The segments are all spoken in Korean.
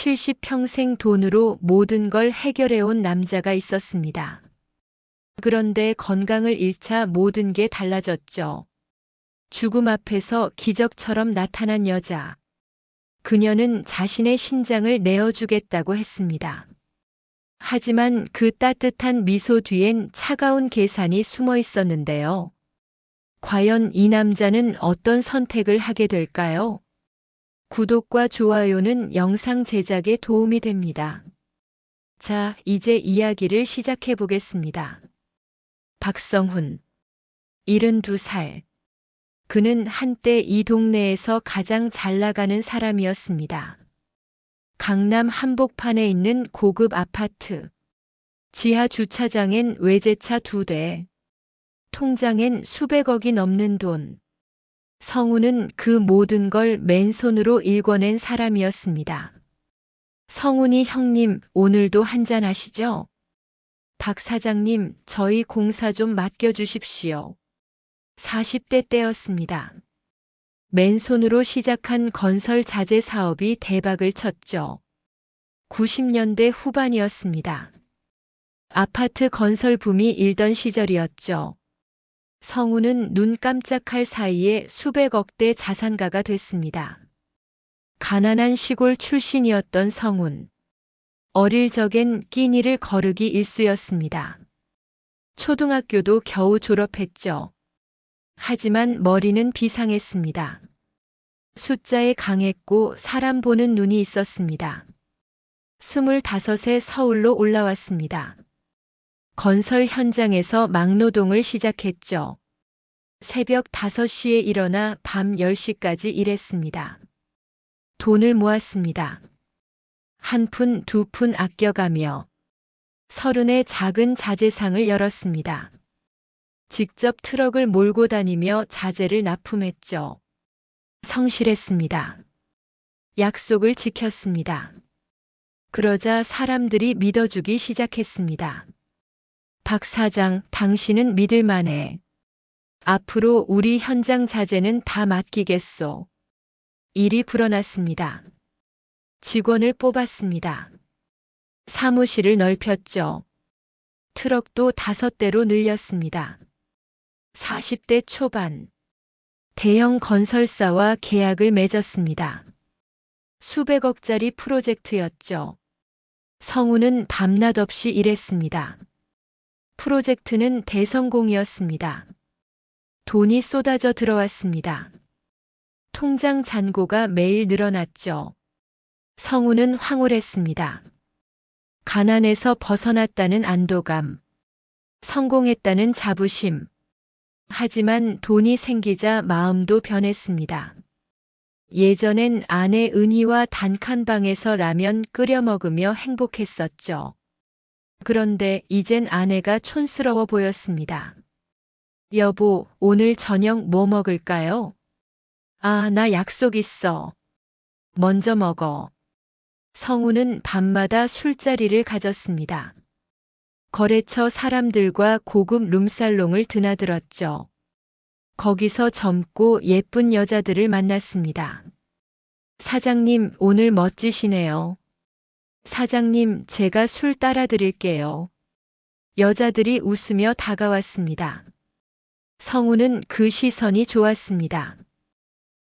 70평생 돈으로 모든 걸 해결해온 남자가 있었습니다. 그런데 건강을 잃자 모든 게 달라졌죠. 죽음 앞에서 기적처럼 나타난 여자. 그녀는 자신의 신장을 내어주겠다고 했습니다. 하지만 그 따뜻한 미소 뒤엔 차가운 계산이 숨어 있었는데요. 과연 이 남자는 어떤 선택을 하게 될까요? 구독과 좋아요는 영상 제작에 도움이 됩니다. 자, 이제 이야기를 시작해 보겠습니다. 박성훈, 72살. 그는 한때 이 동네에서 가장 잘 나가는 사람이었습니다. 강남 한복판에 있는 고급 아파트. 지하 주차장엔 외제차 2대. 통장엔 수백억이 넘는 돈. 성훈은 그 모든 걸 맨손으로 일궈낸 사람이었습니다. 성훈이 형님, 오늘도 한잔 하시죠? 박 사장님, 저희 공사 좀 맡겨주십시오. 40대 때였습니다. 맨손으로 시작한 건설 자재 사업이 대박을 쳤죠. 90년대 후반이었습니다. 아파트 건설 붐이 일던 시절이었죠. 성훈은 눈 깜짝할 사이에 수백억대 자산가가 됐습니다. 가난한 시골 출신이었던 성훈. 어릴 적엔 끼니를 거르기 일쑤였습니다. 초등학교도 겨우 졸업했죠. 하지만 머리는 비상했습니다. 숫자에 강했고 사람 보는 눈이 있었습니다. 25에 서울로 올라왔습니다. 건설 현장에서 막노동을 시작했죠. 새벽 5시에 일어나 밤 10시까지 일했습니다. 돈을 모았습니다. 한 푼, 2푼 아껴가며 30의 작은 자재상을 열었습니다. 직접 트럭을 몰고 다니며 자재를 납품했죠. 성실했습니다. 약속을 지켰습니다. 그러자 사람들이 믿어주기 시작했습니다. 박 사장, 당신은 믿을만해. 앞으로 우리 현장 자재는 다 맡기겠소. 일이 불어났습니다. 직원을 뽑았습니다. 사무실을 넓혔죠. 트럭도 5대로 늘렸습니다. 40대 초반. 대형 건설사와 계약을 맺었습니다. 수백억짜리 프로젝트였죠. 성훈은 밤낮 없이 일했습니다. 프로젝트는 대성공이었습니다. 돈이 쏟아져 들어왔습니다. 통장 잔고가 매일 늘어났죠. 성훈은 황홀했습니다. 가난에서 벗어났다는 안도감, 성공했다는 자부심. 하지만 돈이 생기자 마음도 변했습니다. 예전엔 아내 은희와 단칸방에서 라면 끓여 먹으며 행복했었죠. 그런데 이젠 아내가 촌스러워 보였습니다. 여보, 오늘 저녁 뭐 먹을까요? 아, 나 약속 있어. 먼저 먹어. 성훈은 밤마다 술자리를 가졌습니다. 거래처 사람들과 고급 룸살롱을 드나들었죠. 거기서 젊고 예쁜 여자들을 만났습니다. 사장님, 오늘 멋지시네요. 사장님, 제가 술 따라 드릴게요. 여자들이 웃으며 다가왔습니다. 성훈은 그 시선이 좋았습니다.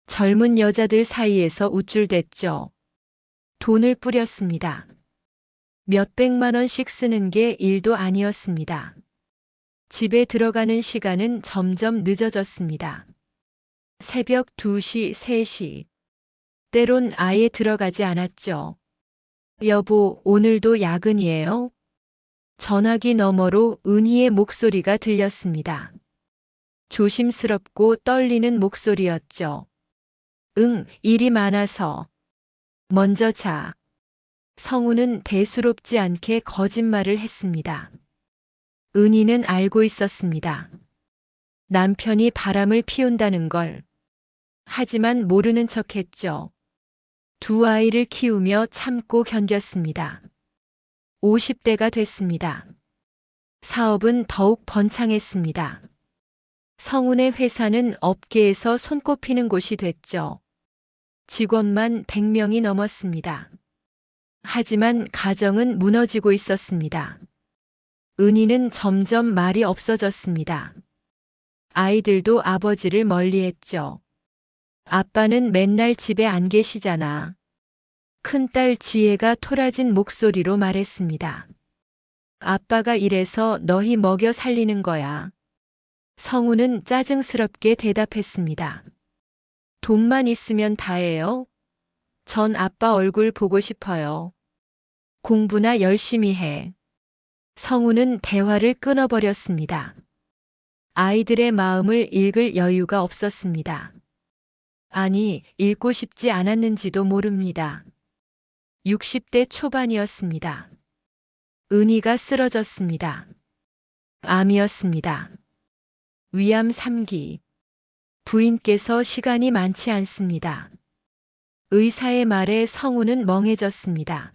젊은 여자들 사이에서 우쭐댔죠. 돈을 뿌렸습니다. 몇백만 원씩 쓰는 게 일도 아니었습니다. 집에 들어가는 시간은 점점 늦어졌습니다. 새벽 2시, 3시. 때론 아예 들어가지 않았죠. 여보, 오늘도 야근이에요? 전화기 너머로 은희의 목소리가 들렸습니다. 조심스럽고 떨리는 목소리였죠. 응, 일이 많아서. 먼저 자. 성훈은 대수롭지 않게 거짓말을 했습니다. 은희는 알고 있었습니다. 남편이 바람을 피운다는 걸. 하지만 모르는 척했죠. 2아이를 키우며 참고 견뎠습니다. 50대가 됐습니다. 사업은 더욱 번창했습니다. 성훈의 회사는 업계에서 손꼽히는 곳이 됐죠. 직원만 100명이 넘었습니다. 하지만 가정은 무너지고 있었습니다. 은희는 점점 말이 없어졌습니다. 아이들도 아버지를 멀리했죠. 아빠는 맨날 집에 안 계시잖아. 큰딸 지혜가 토라진 목소리로 말했습니다. 아빠가 이래서 너희 먹여 살리는 거야. 성우는 짜증스럽게 대답했습니다. 돈만 있으면 다예요? 전 아빠 얼굴 보고 싶어요. 공부나 열심히 해. 성우는 대화를 끊어버렸습니다. 아이들의 마음을 읽을 여유가 없었습니다. 아니, 읽고 싶지 않았는지도 모릅니다. 60대 초반이었습니다. 은희가 쓰러졌습니다. 암이었습니다. 위암 3기. 부인께서 시간이 많지 않습니다. 의사의 말에 성우는 멍해졌습니다.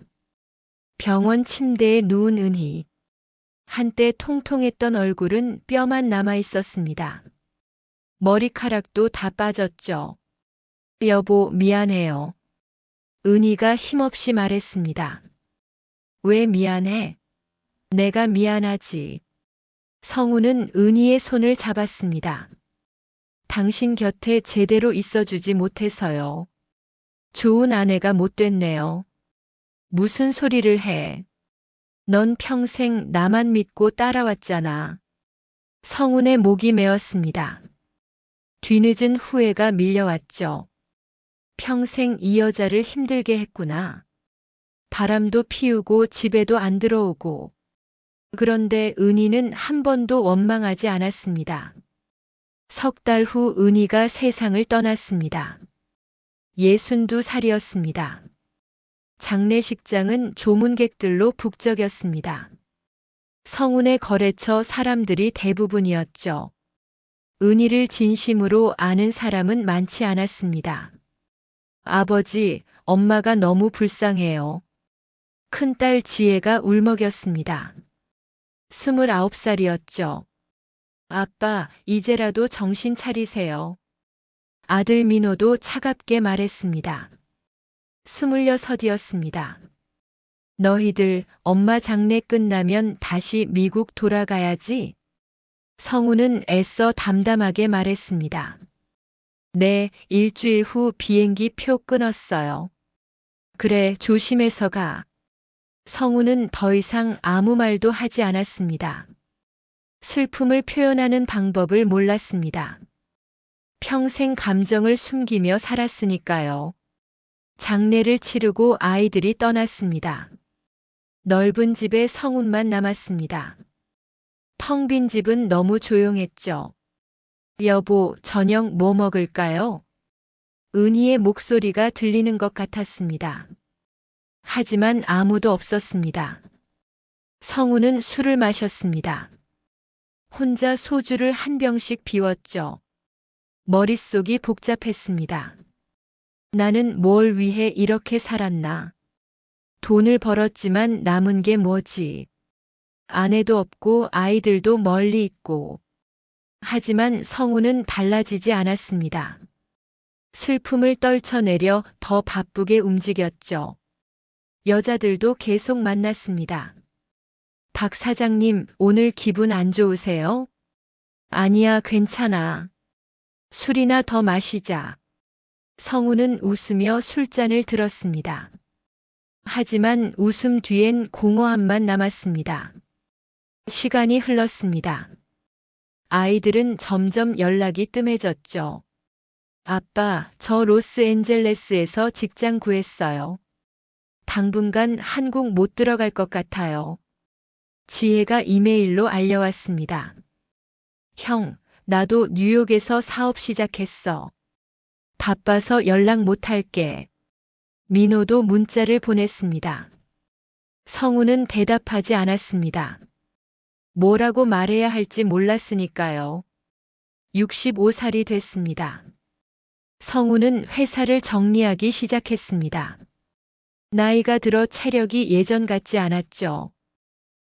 병원 침대에 누운 은희. 한때 통통했던 얼굴은 뼈만 남아 있었습니다. 머리카락도 다 빠졌죠. 여보, 미안해요. 은희가 힘없이 말했습니다. 왜 미안해? 내가 미안하지. 성우는 은희의 손을 잡았습니다. 당신 곁에 제대로 있어주지 못해서요. 좋은 아내가 못 됐네요. 무슨 소리를 해. 넌 평생 나만 믿고 따라왔잖아. 성운의 목이 메었습니다. 뒤늦은 후회가 밀려왔죠. 평생 이 여자를 힘들게 했구나. 바람도 피우고 집에도 안 들어오고. 그런데 은희는 한 번도 원망하지 않았습니다. 석 달 후 은희가 세상을 떠났습니다. 62살이었습니다. 장례식장은 조문객들로 북적였습니다. 성운의 거래처 사람들이 대부분이었죠. 은희를 진심으로 아는 사람은 많지 않았습니다. 아버지, 엄마가 너무 불쌍해요. 큰딸 지혜가 울먹였습니다. 29살이었죠. 아빠, 이제라도 정신 차리세요. 아들 민호도 차갑게 말했습니다. 26이었습니다. 너희들 엄마 장례 끝나면 다시 미국 돌아가야지? 성우는 애써 담담하게 말했습니다. 네, 일주일 후 비행기 표 끊었어요. 그래, 조심해서 가. 성우는 더 이상 아무 말도 하지 않았습니다. 슬픔을 표현하는 방법을 몰랐습니다. 평생 감정을 숨기며 살았으니까요. 장례를 치르고 아이들이 떠났습니다. 넓은 집에 성운만 남았습니다. 텅 빈 집은 너무 조용했죠. 여보, 저녁 뭐 먹을까요? 은희의 목소리가 들리는 것 같았습니다. 하지만 아무도 없었습니다. 성우는 술을 마셨습니다. 혼자 소주를 한 병씩 비웠죠. 머릿속이 복잡했습니다. 나는 뭘 위해 이렇게 살았나? 돈을 벌었지만 남은 게 뭐지? 아내도 없고 아이들도 멀리 있고. 하지만 성우는 달라지지 않았습니다. 슬픔을 떨쳐내려 더 바쁘게 움직였죠. 여자들도 계속 만났습니다. 박 사장님, 오늘 기분 안 좋으세요? 아니야, 괜찮아. 술이나 더 마시자. 성우는 웃으며 술잔을 들었습니다. 하지만 웃음 뒤엔 공허함만 남았습니다. 시간이 흘렀습니다. 아이들은 점점 연락이 뜸해졌죠. 아빠, 저 로스앤젤레스에서 직장 구했어요. 당분간 한국 못 들어갈 것 같아요. 지혜가 이메일로 알려왔습니다. 형, 나도 뉴욕에서 사업 시작했어. 바빠서 연락 못 할게. 민호도 문자를 보냈습니다. 성우는 대답하지 않았습니다. 뭐라고 말해야 할지 몰랐으니까요. 65살이 됐습니다. 성우는 회사를 정리하기 시작했습니다. 나이가 들어 체력이 예전 같지 않았죠.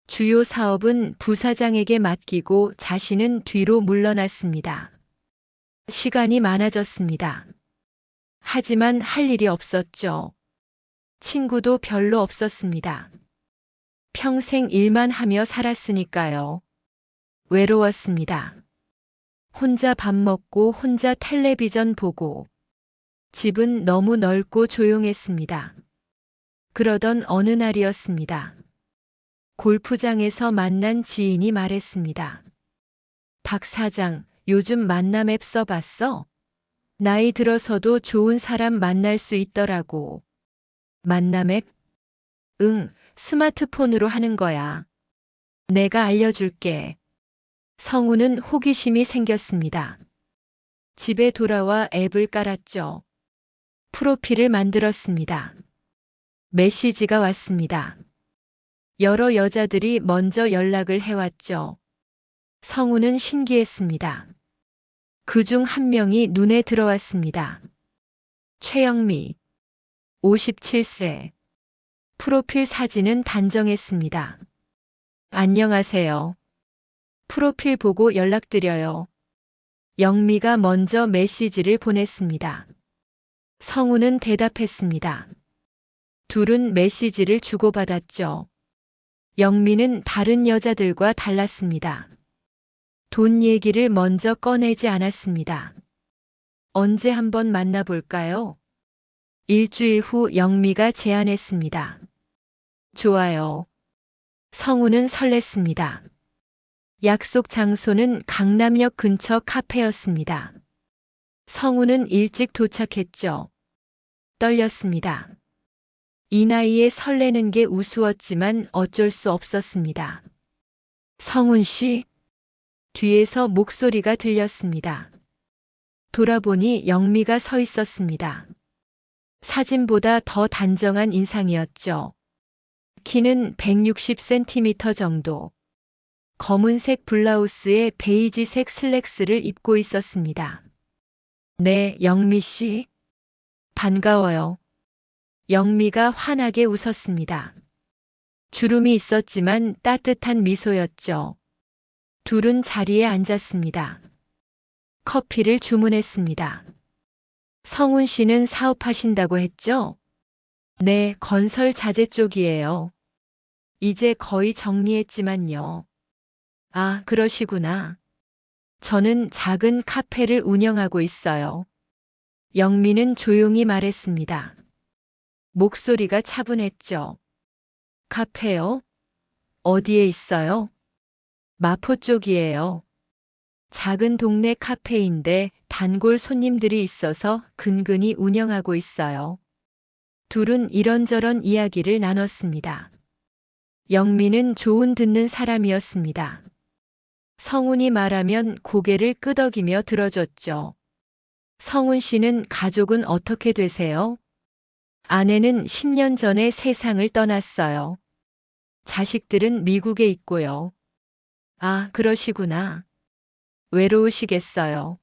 주요 사업은 부사장에게 맡기고 자신은 뒤로 물러났습니다. 시간이 많아졌습니다. 하지만 할 일이 없었죠. 친구도 별로 없었습니다. 평생 일만 하며 살았으니까요. 외로웠습니다. 혼자 밥 먹고 혼자 텔레비전 보고 집은 너무 넓고 조용했습니다. 그러던 어느 날이었습니다. 골프장에서 만난 지인이 말했습니다. 박 사장, 요즘 만남 앱 써봤어? 나이 들어서도 좋은 사람 만날 수 있더라고. 만남 앱? 응, 스마트폰으로 하는 거야. 내가 알려줄게. 성우는 호기심이 생겼습니다. 집에 돌아와 앱을 깔았죠. 프로필을 만들었습니다. 메시지가 왔습니다. 여러 여자들이 먼저 연락을 해왔죠. 성우는 신기했습니다. 그중 한 명이 눈에 들어왔습니다. 최영미, 57세. 프로필 사진은 단정했습니다. 안녕하세요. 프로필 보고 연락드려요. 영미가 먼저 메시지를 보냈습니다. 성우는 대답했습니다. 둘은 메시지를 주고받았죠. 영미는 다른 여자들과 달랐습니다. 돈 얘기를 먼저 꺼내지 않았습니다. 언제 한번 만나볼까요? 일주일 후 영미가 제안했습니다. 좋아요. 성우는 설렜습니다. 약속 장소는 강남역 근처 카페였습니다. 성우는 일찍 도착했죠. 떨렸습니다. 이 나이에 설레는 게 우스웠지만 어쩔 수 없었습니다. 성훈 씨? 뒤에서 목소리가 들렸습니다. 돌아보니 영미가 서 있었습니다. 사진보다 더 단정한 인상이었죠. 키는 160cm 정도. 검은색 블라우스에 베이지색 슬랙스를 입고 있었습니다. 네, 영미 씨. 반가워요. 영미가 환하게 웃었습니다. 주름이 있었지만 따뜻한 미소였죠. 둘은 자리에 앉았습니다. 커피를 주문했습니다. 성훈 씨는 사업하신다고 했죠? 네, 건설 자재 쪽이에요. 이제 거의 정리했지만요. 아, 그러시구나. 저는 작은 카페를 운영하고 있어요. 영미는 조용히 말했습니다. 목소리가 차분했죠. 카페요? 어디에 있어요? 마포 쪽이에요. 작은 동네 카페인데 단골 손님들이 있어서 근근히 운영하고 있어요. 둘은 이런저런 이야기를 나눴습니다. 영미는 좋은 듣는 사람이었습니다. 성훈이 말하면 고개를 끄덕이며 들어줬죠. 성훈 씨는 가족은 어떻게 되세요? 아내는 10년 전에 세상을 떠났어요. 자식들은 미국에 있고요. 아, 그러시구나. 외로우시겠어요.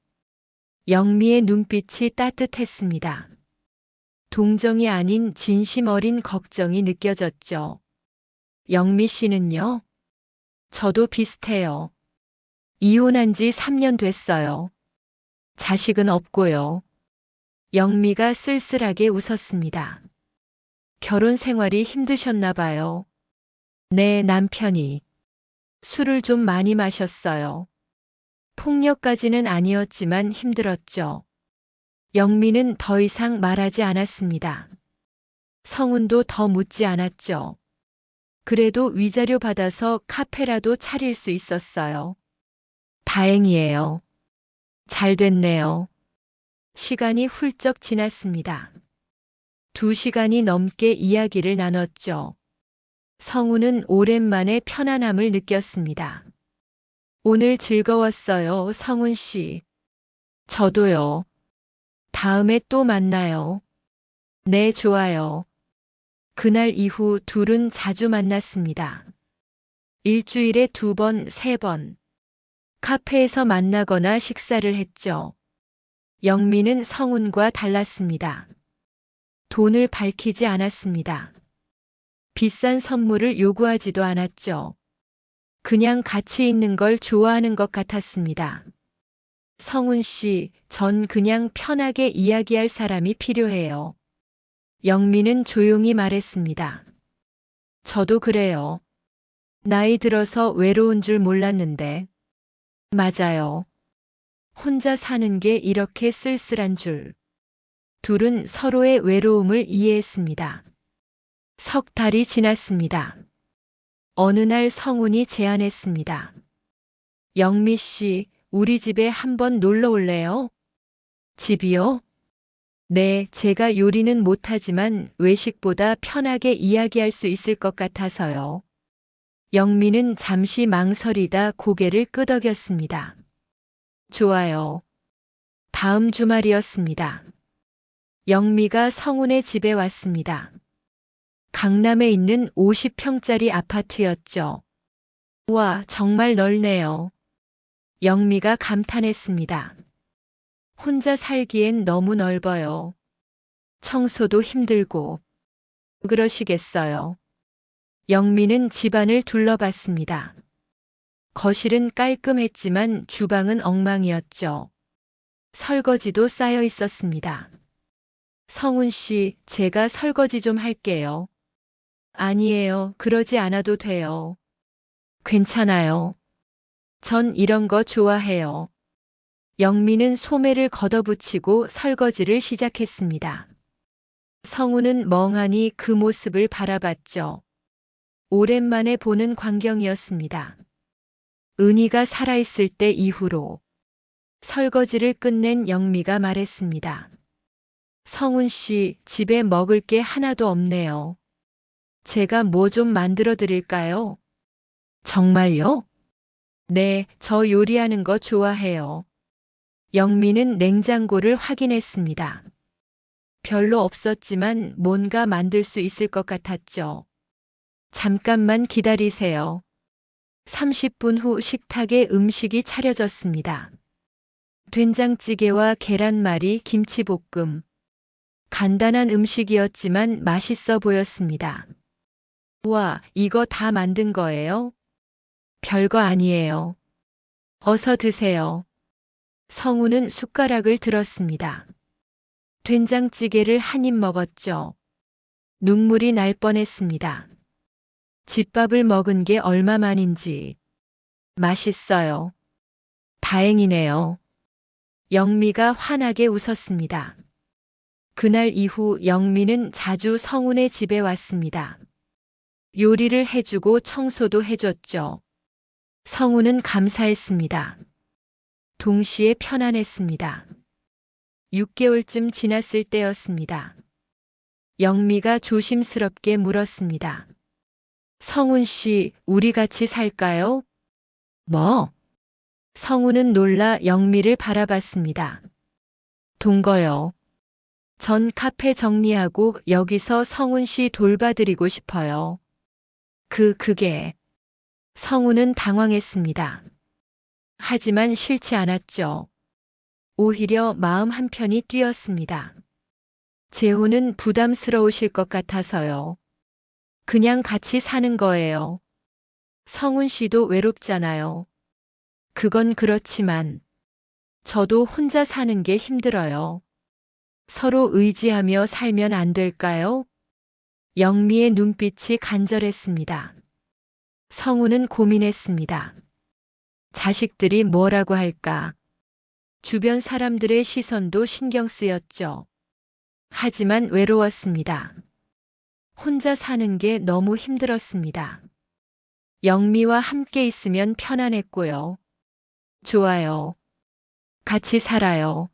영미의 눈빛이 따뜻했습니다. 동정이 아닌 진심 어린 걱정이 느껴졌죠. 영미 씨는요? 저도 비슷해요. 이혼한 지 3년 됐어요. 자식은 없고요. 영미가 쓸쓸하게 웃었습니다. 결혼 생활이 힘드셨나 봐요. 네, 남편이 술을 좀 많이 마셨어요. 폭력까지는 아니었지만 힘들었죠. 영미는 더 이상 말하지 않았습니다. 성훈도 더 묻지 않았죠. 그래도 위자료 받아서 카페라도 차릴 수 있었어요. 다행이에요. 잘 됐네요. 시간이 훌쩍 지났습니다. 2시간이 넘게 이야기를 나눴죠. 성우는 오랜만에 편안함을 느꼈습니다. 오늘 즐거웠어요, 성훈 씨. 저도요. 다음에 또 만나요. 네, 좋아요. 그날 이후 둘은 자주 만났습니다. 일주일에 2번, 3번. 카페에서 만나거나 식사를 했죠. 영미는 성훈과 달랐습니다. 돈을 밝히지 않았습니다. 비싼 선물을 요구하지도 않았죠. 그냥 같이 있는 걸 좋아하는 것 같았습니다. 성훈 씨, 전 그냥 편하게 이야기할 사람이 필요해요. 영미는 조용히 말했습니다. 저도 그래요. 나이 들어서 외로운 줄 몰랐는데. 맞아요. 혼자 사는 게 이렇게 쓸쓸한 줄. 둘은 서로의 외로움을 이해했습니다. 석 달이 지났습니다. 어느 날 성훈이 제안했습니다. 영미 씨, 우리 집에 한번 놀러 올래요? 집이요? 네, 제가 요리는 못하지만 외식보다 편하게 이야기할 수 있을 것 같아서요. 영미는 잠시 망설이다 고개를 끄덕였습니다. 좋아요. 다음 주말이었습니다. 영미가 성훈의 집에 왔습니다. 강남에 있는 50평짜리 아파트였죠. 와, 정말 넓네요. 영미가 감탄했습니다. 혼자 살기엔 너무 넓어요. 청소도 힘들고. 그러시겠어요. 영미는 집안을 둘러봤습니다. 거실은 깔끔했지만 주방은 엉망이었죠. 설거지도 쌓여 있었습니다. 성훈 씨, 제가 설거지 좀 할게요. 아니에요. 그러지 않아도 돼요. 괜찮아요. 전 이런 거 좋아해요. 영미는 소매를 걷어붙이고 설거지를 시작했습니다. 성우는 멍하니 그 모습을 바라봤죠. 오랜만에 보는 광경이었습니다. 은희가 살아있을 때 이후로 설거지를 끝낸 영미가 말했습니다. 성훈 씨, 집에 먹을 게 하나도 없네요. 제가 뭐 좀 만들어 드릴까요? 정말요? 네, 저 요리하는 거 좋아해요. 영미는 냉장고를 확인했습니다. 별로 없었지만 뭔가 만들 수 있을 것 같았죠. 잠깐만 기다리세요. 30분 후 식탁에 음식이 차려졌습니다. 된장찌개와 계란말이, 김치볶음. 간단한 음식이었지만 맛있어 보였습니다. 우와, 이거 다 만든 거예요? 별거 아니에요. 어서 드세요. 성우는 숟가락을 들었습니다. 된장찌개를 한 입 먹었죠. 눈물이 날 뻔했습니다. 집밥을 먹은 게 얼마만인지. 맛있어요. 다행이네요. 영미가 환하게 웃었습니다. 그날 이후 영미는 자주 성훈의 집에 왔습니다. 요리를 해주고 청소도 해줬죠. 성훈은 감사했습니다. 동시에 편안했습니다. 6개월쯤 지났을 때였습니다. 영미가 조심스럽게 물었습니다. 성훈 씨, 우리 같이 살까요? 뭐? 성훈은 놀라 영미를 바라봤습니다. 동거요. 전 카페 정리하고 여기서 성훈 씨 돌봐드리고 싶어요. 그게. 성훈은 당황했습니다. 하지만 싫지 않았죠. 오히려 마음 한편이 뛰었습니다. 재호는 부담스러우실 것 같아서요. 그냥 같이 사는 거예요. 성훈 씨도 외롭잖아요. 그건 그렇지만 저도 혼자 사는 게 힘들어요. 서로 의지하며 살면 안 될까요? 영미의 눈빛이 간절했습니다. 성훈은 고민했습니다. 자식들이 뭐라고 할까? 주변 사람들의 시선도 신경 쓰였죠. 하지만 외로웠습니다. 혼자 사는 게 너무 힘들었습니다. 영미와 함께 있으면 편안했고요. 좋아요. 같이 살아요.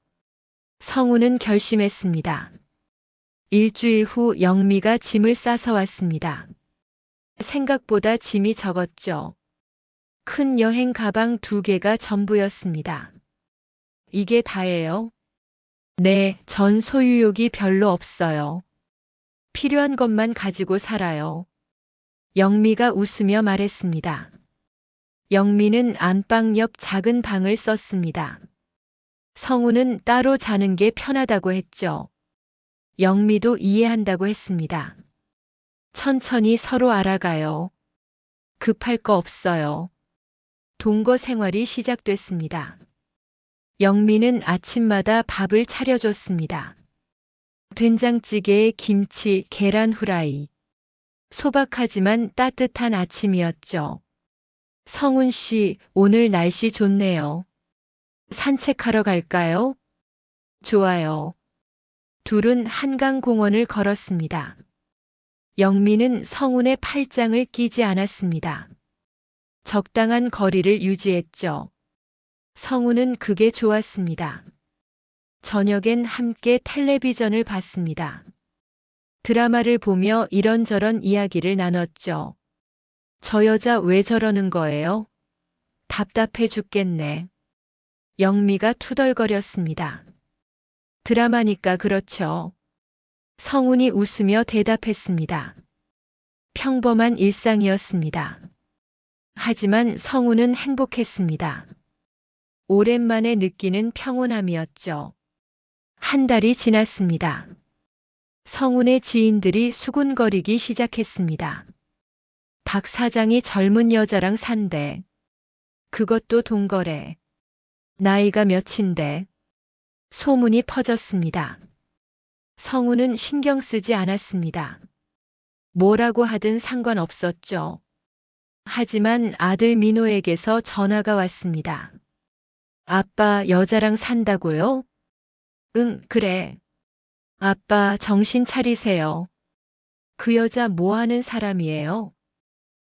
성우는 결심했습니다. 일주일 후 영미가 짐을 싸서 왔습니다. 생각보다 짐이 적었죠. 큰 여행 가방 2개가 전부였습니다. 이게 다예요? 네, 전 소유욕이 별로 없어요. 필요한 것만 가지고 살아요. 영미가 웃으며 말했습니다. 영미는 안방 옆 작은 방을 썼습니다. 성우는 따로 자는 게 편하다고 했죠. 영미도 이해한다고 했습니다. 천천히 서로 알아가요. 급할 거 없어요. 동거 생활이 시작됐습니다. 영미는 아침마다 밥을 차려줬습니다. 된장찌개에 김치, 계란 후라이. 소박하지만 따뜻한 아침이었죠. 성훈 씨, 오늘 날씨 좋네요. 산책하러 갈까요? 좋아요. 둘은 한강공원을 걸었습니다. 영미는 성훈의 팔짱을 끼지 않았습니다. 적당한 거리를 유지했죠. 성훈은 그게 좋았습니다. 저녁엔 함께 텔레비전을 봤습니다. 드라마를 보며 이런저런 이야기를 나눴죠. 저 여자 왜 저러는 거예요? 답답해 죽겠네. 영미가 투덜거렸습니다. 드라마니까 그렇죠. 성훈이 웃으며 대답했습니다. 평범한 일상이었습니다. 하지만 성훈은 행복했습니다. 오랜만에 느끼는 평온함이었죠. 한 달이 지났습니다. 성훈의 지인들이 수군거리기 시작했습니다. 박 사장이 젊은 여자랑 산대. 그것도 동거래. 나이가 몇인데. 소문이 퍼졌습니다. 성훈은 신경 쓰지 않았습니다. 뭐라고 하든 상관없었죠. 하지만 아들 민호에게서 전화가 왔습니다. 아빠 여자랑 산다고요? 응, 그래. 아빠 정신 차리세요. 그 여자 뭐 하는 사람이에요?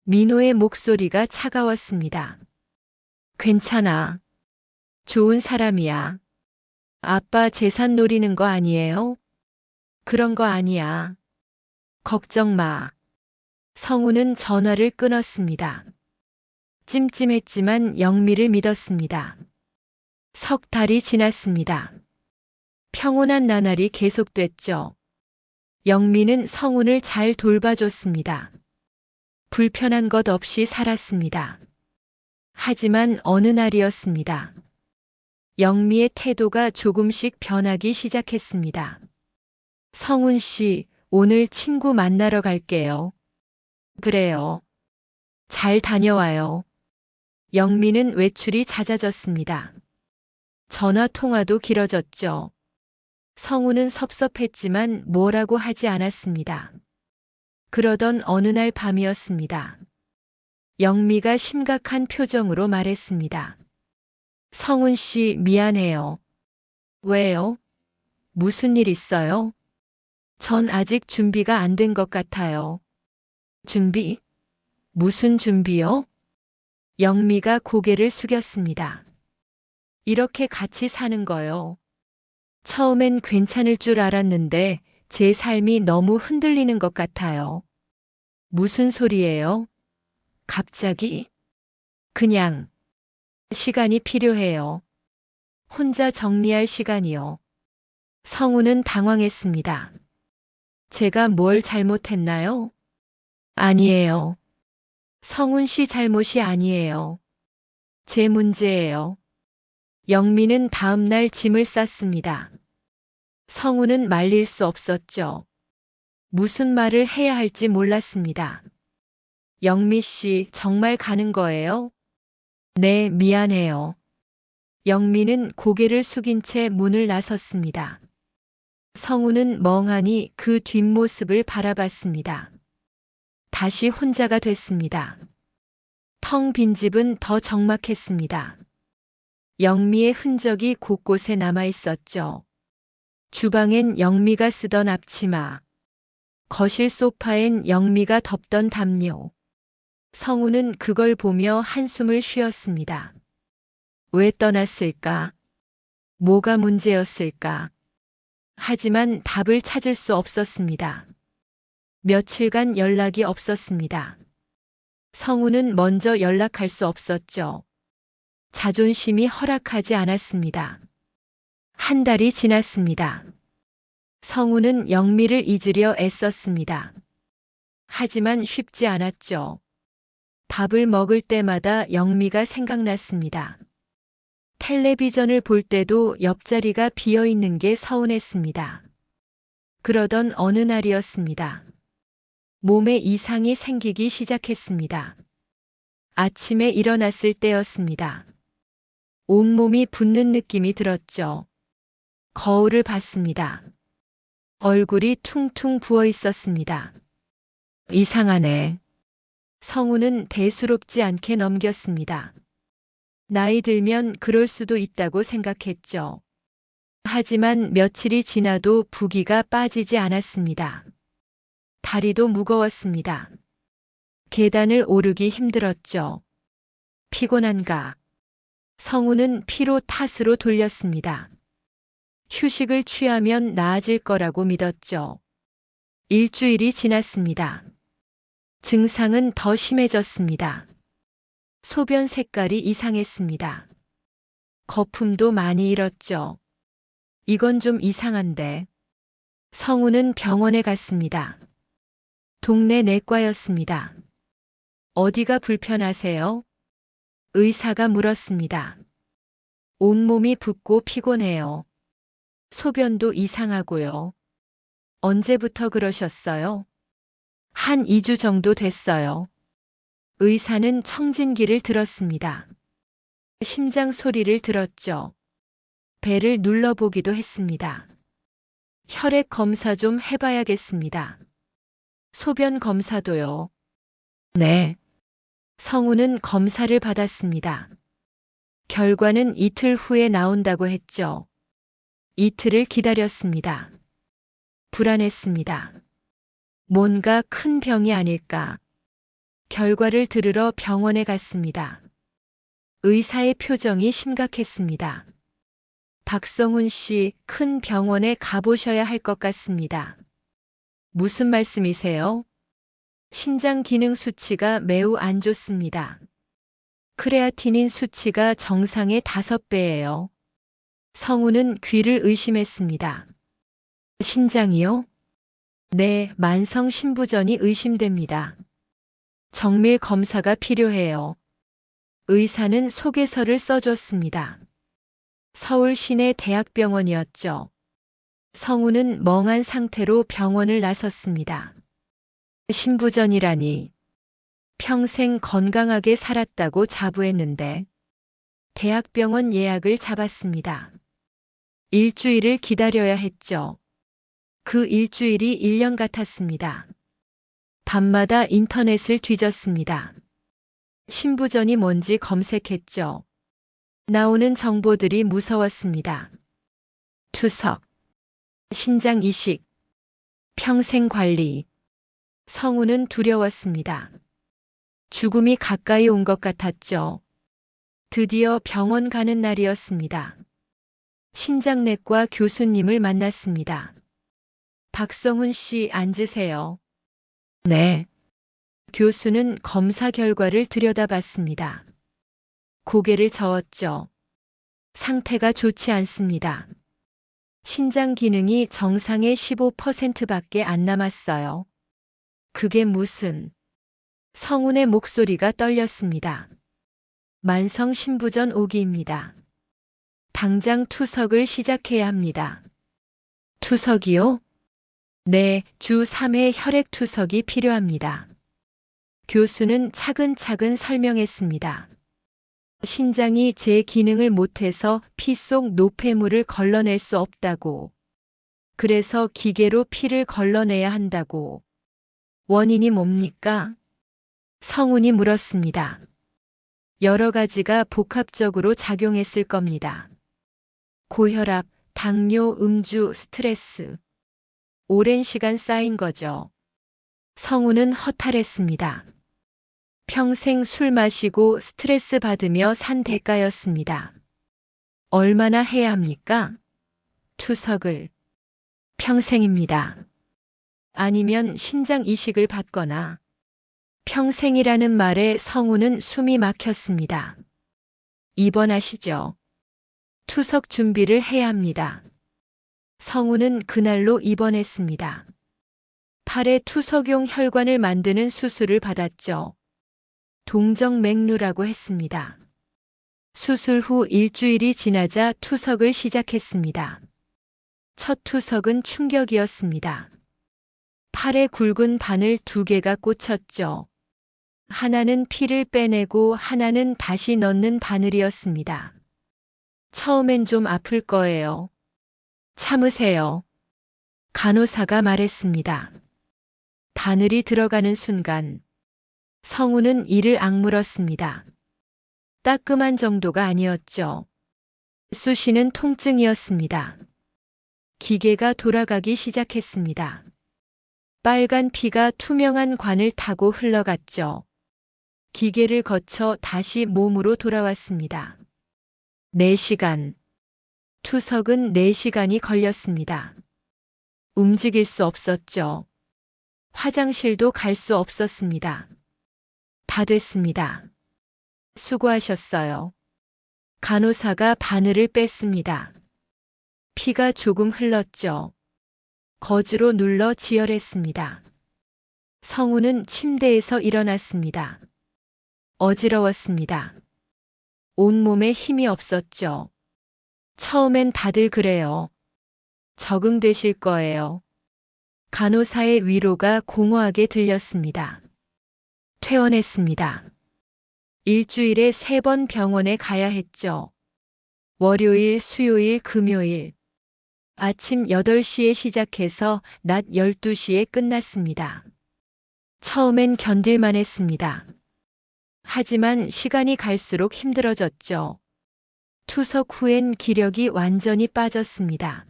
민호의 목소리가 차가웠습니다. 괜찮아. 좋은 사람이야. 아빠 재산 노리는 거 아니에요? 그런 거 아니야. 걱정 마. 성훈은 전화를 끊었습니다. 찜찜했지만 영미를 믿었습니다. 석 달이 지났습니다. 평온한 나날이 계속됐죠. 영미는 성훈을 잘 돌봐줬습니다. 불편한 것 없이 살았습니다. 하지만 어느 날이었습니다. 영미의 태도가 조금씩 변하기 시작했습니다. 성훈 씨, 오늘 친구 만나러 갈게요. 그래요. 잘 다녀와요. 영미는 외출이 잦아졌습니다. 전화 통화도 길어졌죠. 성훈은 섭섭했지만 뭐라고 하지 않았습니다. 그러던 어느 날 밤이었습니다. 영미가 심각한 표정으로 말했습니다. 성훈 씨, 미안해요. 왜요? 무슨 일 있어요? 전 아직 준비가 안 된 것 같아요. 준비? 무슨 준비요? 영미가 고개를 숙였습니다. 이렇게 같이 사는 거요. 처음엔 괜찮을 줄 알았는데 제 삶이 너무 흔들리는 것 같아요. 무슨 소리예요? 갑자기? 그냥 시간이 필요해요. 혼자 정리할 시간이요. 성훈은 당황했습니다. 제가 뭘 잘못했나요? 아니에요. 성훈 씨 잘못이 아니에요. 제 문제예요. 영미는 다음 날 짐을 쌌습니다. 성훈은 말릴 수 없었죠. 무슨 말을 해야 할지 몰랐습니다. 영미 씨, 정말 가는 거예요? 네, 미안해요. 영미는 고개를 숙인 채 문을 나섰습니다. 성훈은 멍하니 그 뒷모습을 바라봤습니다. 다시 혼자가 됐습니다. 텅 빈 집은 더 적막했습니다. 영미의 흔적이 곳곳에 남아 있었죠. 주방엔 영미가 쓰던 앞치마, 거실 소파엔 영미가 덮던 담요. 성훈은 그걸 보며 한숨을 쉬었습니다. 왜 떠났을까? 뭐가 문제였을까? 하지만 답을 찾을 수 없었습니다. 며칠간 연락이 없었습니다. 성훈은 먼저 연락할 수 없었죠. 자존심이 허락하지 않았습니다. 한 달이 지났습니다. 성훈은 영미를 잊으려 애썼습니다. 하지만 쉽지 않았죠. 밥을 먹을 때마다 영미가 생각났습니다. 텔레비전을 볼 때도 옆자리가 비어 있는 게 서운했습니다. 그러던 어느 날이었습니다. 몸에 이상이 생기기 시작했습니다. 아침에 일어났을 때였습니다. 온몸이 붓는 느낌이 들었죠. 거울을 봤습니다. 얼굴이 퉁퉁 부어 있었습니다. 이상하네. 성우는 대수롭지 않게 넘겼습니다. 나이 들면 그럴 수도 있다고 생각했죠. 하지만 며칠이 지나도 부기가 빠지지 않았습니다. 다리도 무거웠습니다. 계단을 오르기 힘들었죠. 피곤한가? 성우는 피로 탓으로 돌렸습니다. 휴식을 취하면 나아질 거라고 믿었죠. 일주일이 지났습니다. 증상은 더 심해졌습니다. 소변 색깔이 이상했습니다. 거품도 많이 일었죠. 이건 좀 이상한데. 성우는 병원에 갔습니다. 동네 내과였습니다. 어디가 불편하세요? 의사가 물었습니다. 온몸이 붓고 피곤해요. 소변도 이상하고요. 언제부터 그러셨어요? 한 2주 정도 됐어요. 의사는 청진기를 들었습니다. 심장 소리를 들었죠. 배를 눌러보기도 했습니다. 혈액 검사 좀 해봐야겠습니다. 소변 검사도요. 네. 성우는 검사를 받았습니다. 결과는 이틀 후에 나온다고 했죠. 이틀을 기다렸습니다. 불안했습니다. 뭔가 큰 병이 아닐까. 결과를 들으러 병원에 갔습니다. 의사의 표정이 심각했습니다. 박성훈 씨, 큰 병원에 가보셔야 할 것 같습니다. 무슨 말씀이세요? 신장 기능 수치가 매우 안 좋습니다. 크레아티닌 수치가 정상의 5배예요. 성우는 귀를 의심했습니다. 신장이요? 네, 만성 신부전이 의심됩니다. 정밀 검사가 필요해요. 의사는 소개서를 써줬습니다. 서울 시내 대학병원이었죠. 성우는 멍한 상태로 병원을 나섰습니다. 신부전이라니. 평생 건강하게 살았다고 자부했는데. 대학병원 예약을 잡았습니다. 일주일을 기다려야 했죠. 그 일주일이 1년 같았습니다. 밤마다 인터넷을 뒤졌습니다. 신부전이 뭔지 검색했죠. 나오는 정보들이 무서웠습니다. 투석, 신장 이식, 평생 관리. 성우는 두려웠습니다. 죽음이 가까이 온 것 같았죠. 드디어 병원 가는 날이었습니다. 신장내과 교수님을 만났습니다. 박성훈 씨, 앉으세요. 네. 교수는 검사 결과를 들여다봤습니다. 고개를 저었죠. 상태가 좋지 않습니다. 신장 기능이 정상의 15%밖에 안 남았어요. 그게 무슨... 성운의 목소리가 떨렸습니다. 만성 신부전 5기입니다. 당장 투석을 시작해야 합니다. 투석이요? 네, 주 3회 혈액 투석이 필요합니다. 교수는 차근차근 설명했습니다. 신장이 제 기능을 못해서 피 속 노폐물을 걸러낼 수 없다고. 그래서 기계로 피를 걸러내야 한다고. 원인이 뭡니까? 성운이 물었습니다. 여러 가지가 복합적으로 작용했을 겁니다. 고혈압, 당뇨, 음주, 스트레스. 오랜 시간 쌓인 거죠. 성운은 허탈했습니다. 평생 술 마시고 스트레스 받으며 산 대가였습니다. 얼마나 해야 합니까? 투석을. 평생입니다. 아니면 신장 이식을 받거나. 평생이라는 말에 성우는 숨이 막혔습니다. 입원하시죠. 투석 준비를 해야 합니다. 성우는 그날로 입원했습니다. 팔에 투석용 혈관을 만드는 수술을 받았죠. 동정맥류라고 했습니다. 수술 후 일주일이 지나자 투석을 시작했습니다. 첫 투석은 충격이었습니다. 팔에 굵은 바늘 2개가 꽂혔죠. 하나는 피를 빼내고 하나는 다시 넣는 바늘이었습니다. 처음엔 좀 아플 거예요. 참으세요. 간호사가 말했습니다. 바늘이 들어가는 순간 성우는 이를 악물었습니다. 따끔한 정도가 아니었죠. 쑤시는 통증이었습니다. 기계가 돌아가기 시작했습니다. 빨간 피가 투명한 관을 타고 흘러갔죠. 기계를 거쳐 다시 몸으로 돌아왔습니다. 4시간. 투석은 4시간이 걸렸습니다. 움직일 수 없었죠. 화장실도 갈 수 없었습니다. 다 됐습니다. 수고하셨어요. 간호사가 바늘을 뺐습니다. 피가 조금 흘렀죠. 거즈로 눌러 지혈했습니다. 성우는 침대에서 일어났습니다. 어지러웠습니다. 온몸에 힘이 없었죠. 처음엔 다들 그래요. 적응되실 거예요. 간호사의 위로가 공허하게 들렸습니다. 퇴원했습니다. 일주일에 3번 병원에 가야 했죠. 월요일, 수요일, 금요일. 아침 8시에 시작해서 낮 12시에 끝났습니다. 처음엔 견딜만 했습니다. 하지만 시간이 갈수록 힘들어졌죠. 투석 후엔 기력이 완전히 빠졌습니다.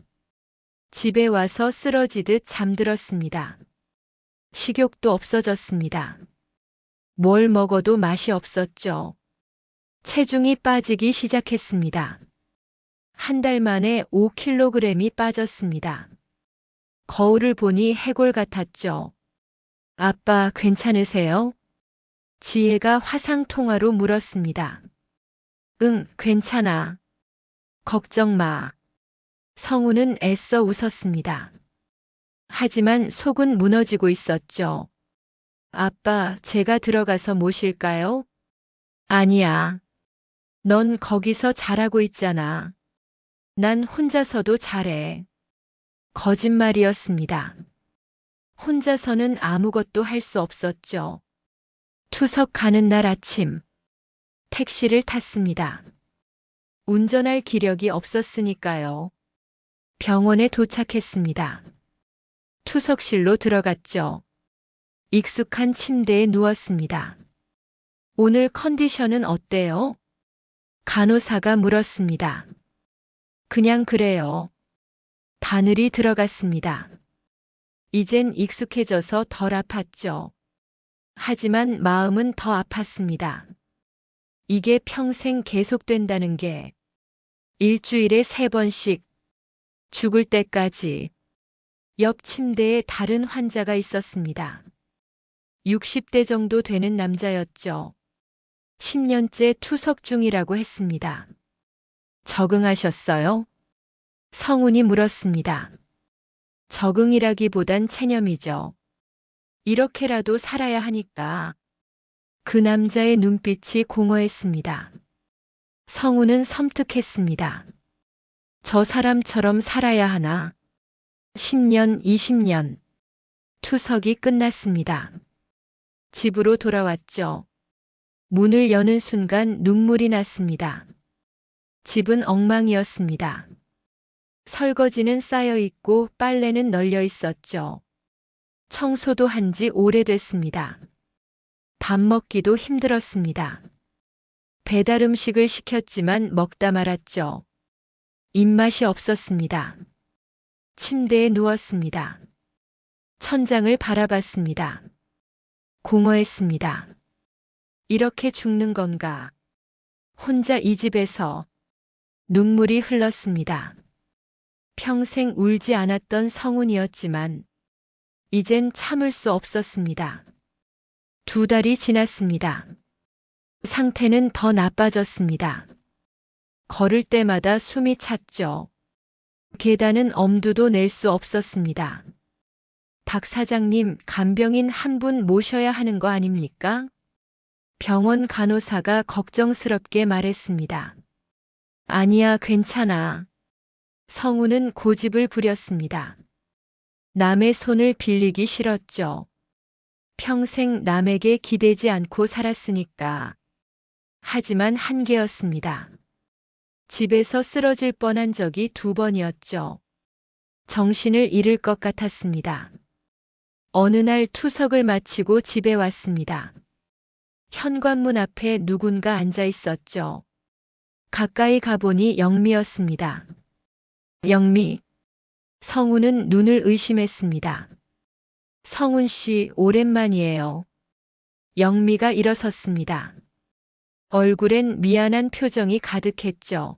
집에 와서 쓰러지듯 잠들었습니다. 식욕도 없어졌습니다. 뭘 먹어도 맛이 없었죠. 체중이 빠지기 시작했습니다. 한 달 만에 5kg이 빠졌습니다. 거울을 보니 해골 같았죠. 아빠 괜찮으세요? 지혜가 화상통화로 물었습니다. 응, 괜찮아. 걱정 마. 성우는 애써 웃었습니다. 하지만 속은 무너지고 있었죠. 아빠, 제가 들어가서 모실까요? 아니야. 넌 거기서 잘하고 있잖아. 난 혼자서도 잘해. 거짓말이었습니다. 혼자서는 아무것도 할 수 없었죠. 투석 가는 날 아침, 택시를 탔습니다. 운전할 기력이 없었으니까요. 병원에 도착했습니다. 투석실로 들어갔죠. 익숙한 침대에 누웠습니다. 오늘 컨디션은 어때요? 간호사가 물었습니다. 그냥 그래요. 바늘이 들어갔습니다. 이젠 익숙해져서 덜 아팠죠. 하지만 마음은 더 아팠습니다. 이게 평생 계속된다는 게 일주일에 3번씩 죽을 때까지. 옆 침대에 다른 환자가 있었습니다. 60대 정도 되는 남자였죠. 10년째 투석 중이라고 했습니다. 적응하셨어요? 성운이 물었습니다. 적응이라기보단 체념이죠. 이렇게라도 살아야 하니까. 그 남자의 눈빛이 공허했습니다. 성우는 섬뜩했습니다. 저 사람처럼 살아야 하나. 10년, 20년. 투석이 끝났습니다. 집으로 돌아왔죠. 문을 여는 순간 눈물이 났습니다. 집은 엉망이었습니다. 설거지는 쌓여 있고 빨래는 널려 있었죠. 청소도 한 지 오래됐습니다. 밥 먹기도 힘들었습니다. 배달 음식을 시켰지만 먹다 말았죠. 입맛이 없었습니다. 침대에 누웠습니다. 천장을 바라봤습니다. 공허했습니다. 이렇게 죽는 건가? 혼자 이 집에서. 눈물이 흘렀습니다. 평생 울지 않았던 성운이었지만 이젠 참을 수 없었습니다. 2달이 지났습니다. 상태는 더 나빠졌습니다. 걸을 때마다 숨이 찼죠. 계단은 엄두도 낼 수 없었습니다. 박 사장님, 간병인 한 분 모셔야 하는 거 아닙니까? 병원 간호사가 걱정스럽게 말했습니다. 아니야, 괜찮아. 성우는 고집을 부렸습니다. 남의 손을 빌리기 싫었죠. 평생 남에게 기대지 않고 살았으니까. 하지만 한계였습니다. 집에서 쓰러질 뻔한 적이 2번이었죠. 정신을 잃을 것 같았습니다. 어느 날 투석을 마치고 집에 왔습니다. 현관문 앞에 누군가 앉아 있었죠. 가까이 가보니 영미였습니다. 영미. 성우는 눈을 의심했습니다. 성운 씨, 오랜만이에요. 영미가 일어섰습니다. 얼굴엔 미안한 표정이 가득했죠.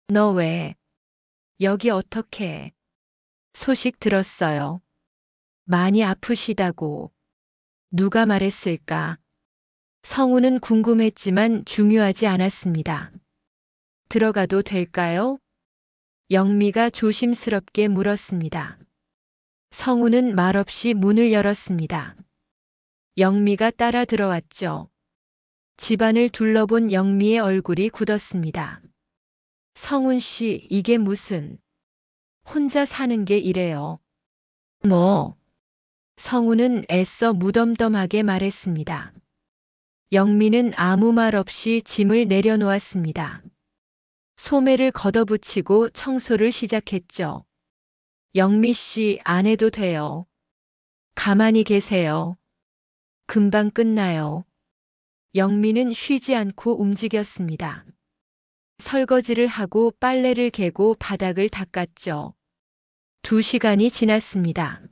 너 왜? 여기 어떻게? 소식 들었어요. 많이 아프시다고. 누가 말했을까? 성우는 궁금했지만 중요하지 않았습니다. 들어가도 될까요? 영미가 조심스럽게 물었습니다. 성우는 말없이 문을 열었습니다. 영미가 따라 들어왔죠. 집안을 둘러본 영미의 얼굴이 굳었습니다. 성운 씨, 이게 무슨? 혼자 사는 게 이래요. 뭐? 성우는 애써 무덤덤하게 말했습니다. 영미는 아무 말 없이 짐을 내려놓았습니다. 소매를 걷어붙이고 청소를 시작했죠. 영미 씨, 안 해도 돼요. 가만히 계세요. 금방 끝나요. 영미는 쉬지 않고 움직였습니다. 설거지를 하고 빨래를 개고 바닥을 닦았죠. 2시간이 지났습니다.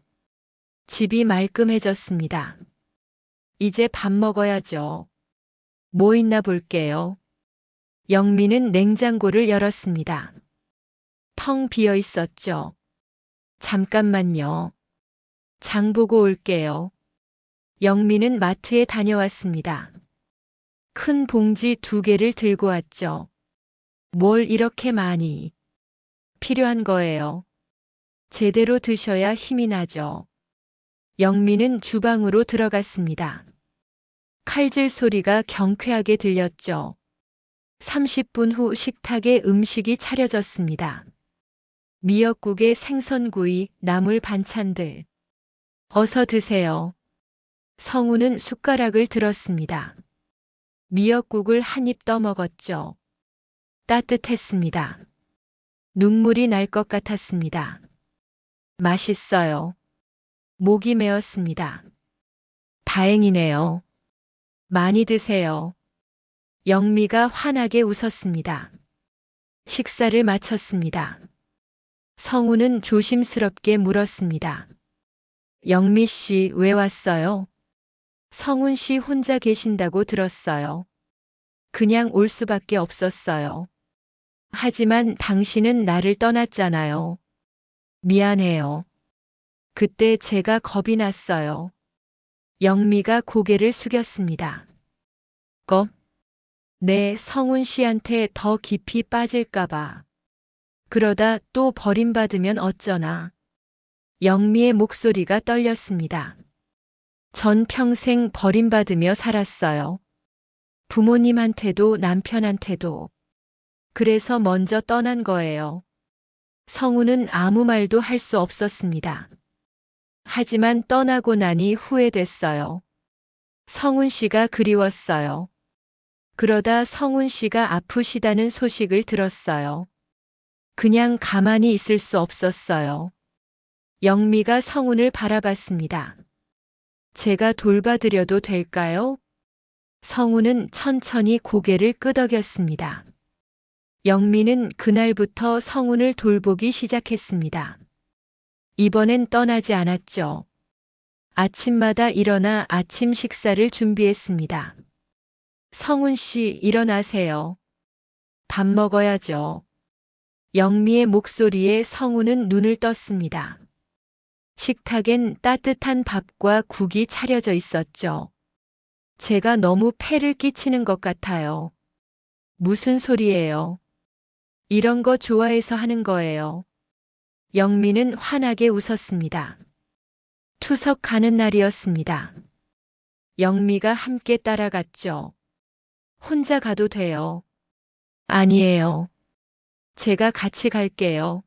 집이 말끔해졌습니다. 이제 밥 먹어야죠. 뭐 있나 볼게요. 영미는 냉장고를 열었습니다. 텅 비어 있었죠. 잠깐만요. 장 보고 올게요. 영미는 마트에 다녀왔습니다. 큰 봉지 2개를 들고 왔죠. 뭘 이렇게 많이? 필요한 거예요. 제대로 드셔야 힘이 나죠. 영미는 주방으로 들어갔습니다. 칼질 소리가 경쾌하게 들렸죠. 30분 후 식탁에 음식이 차려졌습니다. 미역국에 생선구이, 나물 반찬들. 어서 드세요. 성우는 숟가락을 들었습니다. 미역국을 한 입 떠먹었죠. 따뜻했습니다. 눈물이 날 것 같았습니다. 맛있어요. 목이 메었습니다. 다행이네요. 많이 드세요. 영미가 환하게 웃었습니다. 식사를 마쳤습니다. 성우는 조심스럽게 물었습니다. 영미 씨, 왜 왔어요? 성운 씨 혼자 계신다고 들었어요. 그냥 올 수밖에 없었어요. 하지만 당신은 나를 떠났잖아요. 미안해요. 그때 제가 겁이 났어요. 영미가 고개를 숙였습니다. 네, 성운 씨한테 더 깊이 빠질까봐. 그러다 또 버림받으면 어쩌나. 영미의 목소리가 떨렸습니다. 전 평생 버림받으며 살았어요. 부모님한테도 남편한테도. 그래서 먼저 떠난 거예요. 성우는 아무 말도 할 수 없었습니다. 하지만 떠나고 나니 후회됐어요. 성운 씨가 그리웠어요. 그러다 성운 씨가 아프시다는 소식을 들었어요. 그냥 가만히 있을 수 없었어요. 영미가 성운을 바라봤습니다. 제가 돌봐드려도 될까요? 성운은 천천히 고개를 끄덕였습니다. 영미는 그날부터 성운을 돌보기 시작했습니다. 이번엔 떠나지 않았죠. 아침마다 일어나 아침 식사를 준비했습니다. 성운 씨, 일어나세요. 밥 먹어야죠. 영미의 목소리에 성운은 눈을 떴습니다. 식탁엔 따뜻한 밥과 국이 차려져 있었죠. 제가 너무 폐를 끼치는 것 같아요. 무슨 소리예요? 이런 거 좋아해서 하는 거예요. 영미는 환하게 웃었습니다. 투석 가는 날이었습니다. 영미가 함께 따라갔죠. 혼자 가도 돼요. 아니에요. 제가 같이 갈게요.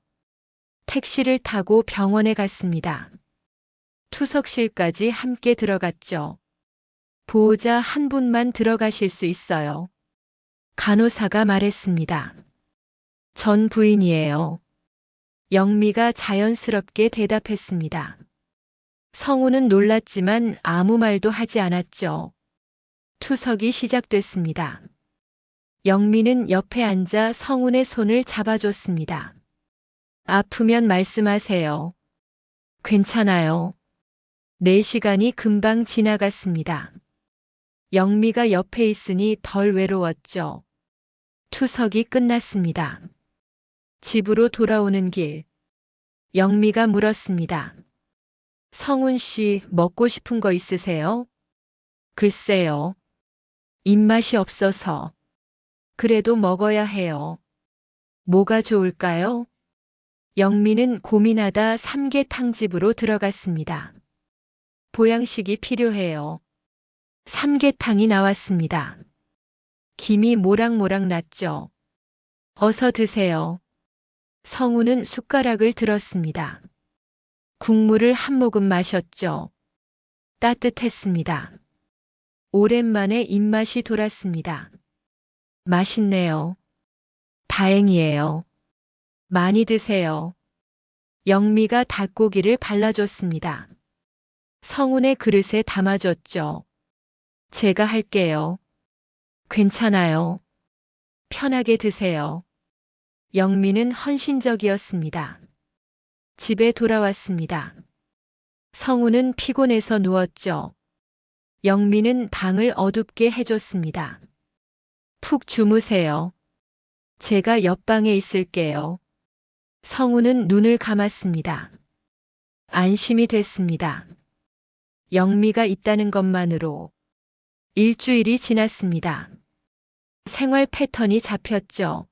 택시를 타고 병원에 갔습니다. 투석실까지 함께 들어갔죠. 보호자 한 분만 들어가실 수 있어요. 간호사가 말했습니다. 전 부인이에요. 영미가 자연스럽게 대답했습니다. 성우는 놀랐지만 아무 말도 하지 않았죠. 투석이 시작됐습니다. 영미는 옆에 앉아 성운의 손을 잡아줬습니다. 아프면 말씀하세요. 괜찮아요. 4시간이 금방 지나갔습니다. 영미가 옆에 있으니 덜 외로웠죠. 투석이 끝났습니다. 집으로 돌아오는 길, 영미가 물었습니다. 성운 씨, 먹고 싶은 거 있으세요? 글쎄요. 입맛이 없어서. 그래도 먹어야 해요. 뭐가 좋을까요? 영미는 고민하다 삼계탕집으로 들어갔습니다. 보양식이 필요해요. 삼계탕이 나왔습니다. 김이 모락모락 났죠. 어서 드세요. 성우는 숟가락을 들었습니다. 국물을 한 모금 마셨죠. 따뜻했습니다. 오랜만에 입맛이 돌았습니다. 맛있네요. 다행이에요. 많이 드세요. 영미가 닭고기를 발라줬습니다. 성운의 그릇에 담아줬죠. 제가 할게요. 괜찮아요. 편하게 드세요. 영미는 헌신적이었습니다. 집에 돌아왔습니다. 성우는 피곤해서 누웠죠. 영미는 방을 어둡게 해줬습니다. 푹 주무세요. 제가 옆방에 있을게요. 성우는 눈을 감았습니다. 안심이 됐습니다. 영미가 있다는 것만으로 일주일이 지났습니다. 생활 패턴이 잡혔죠.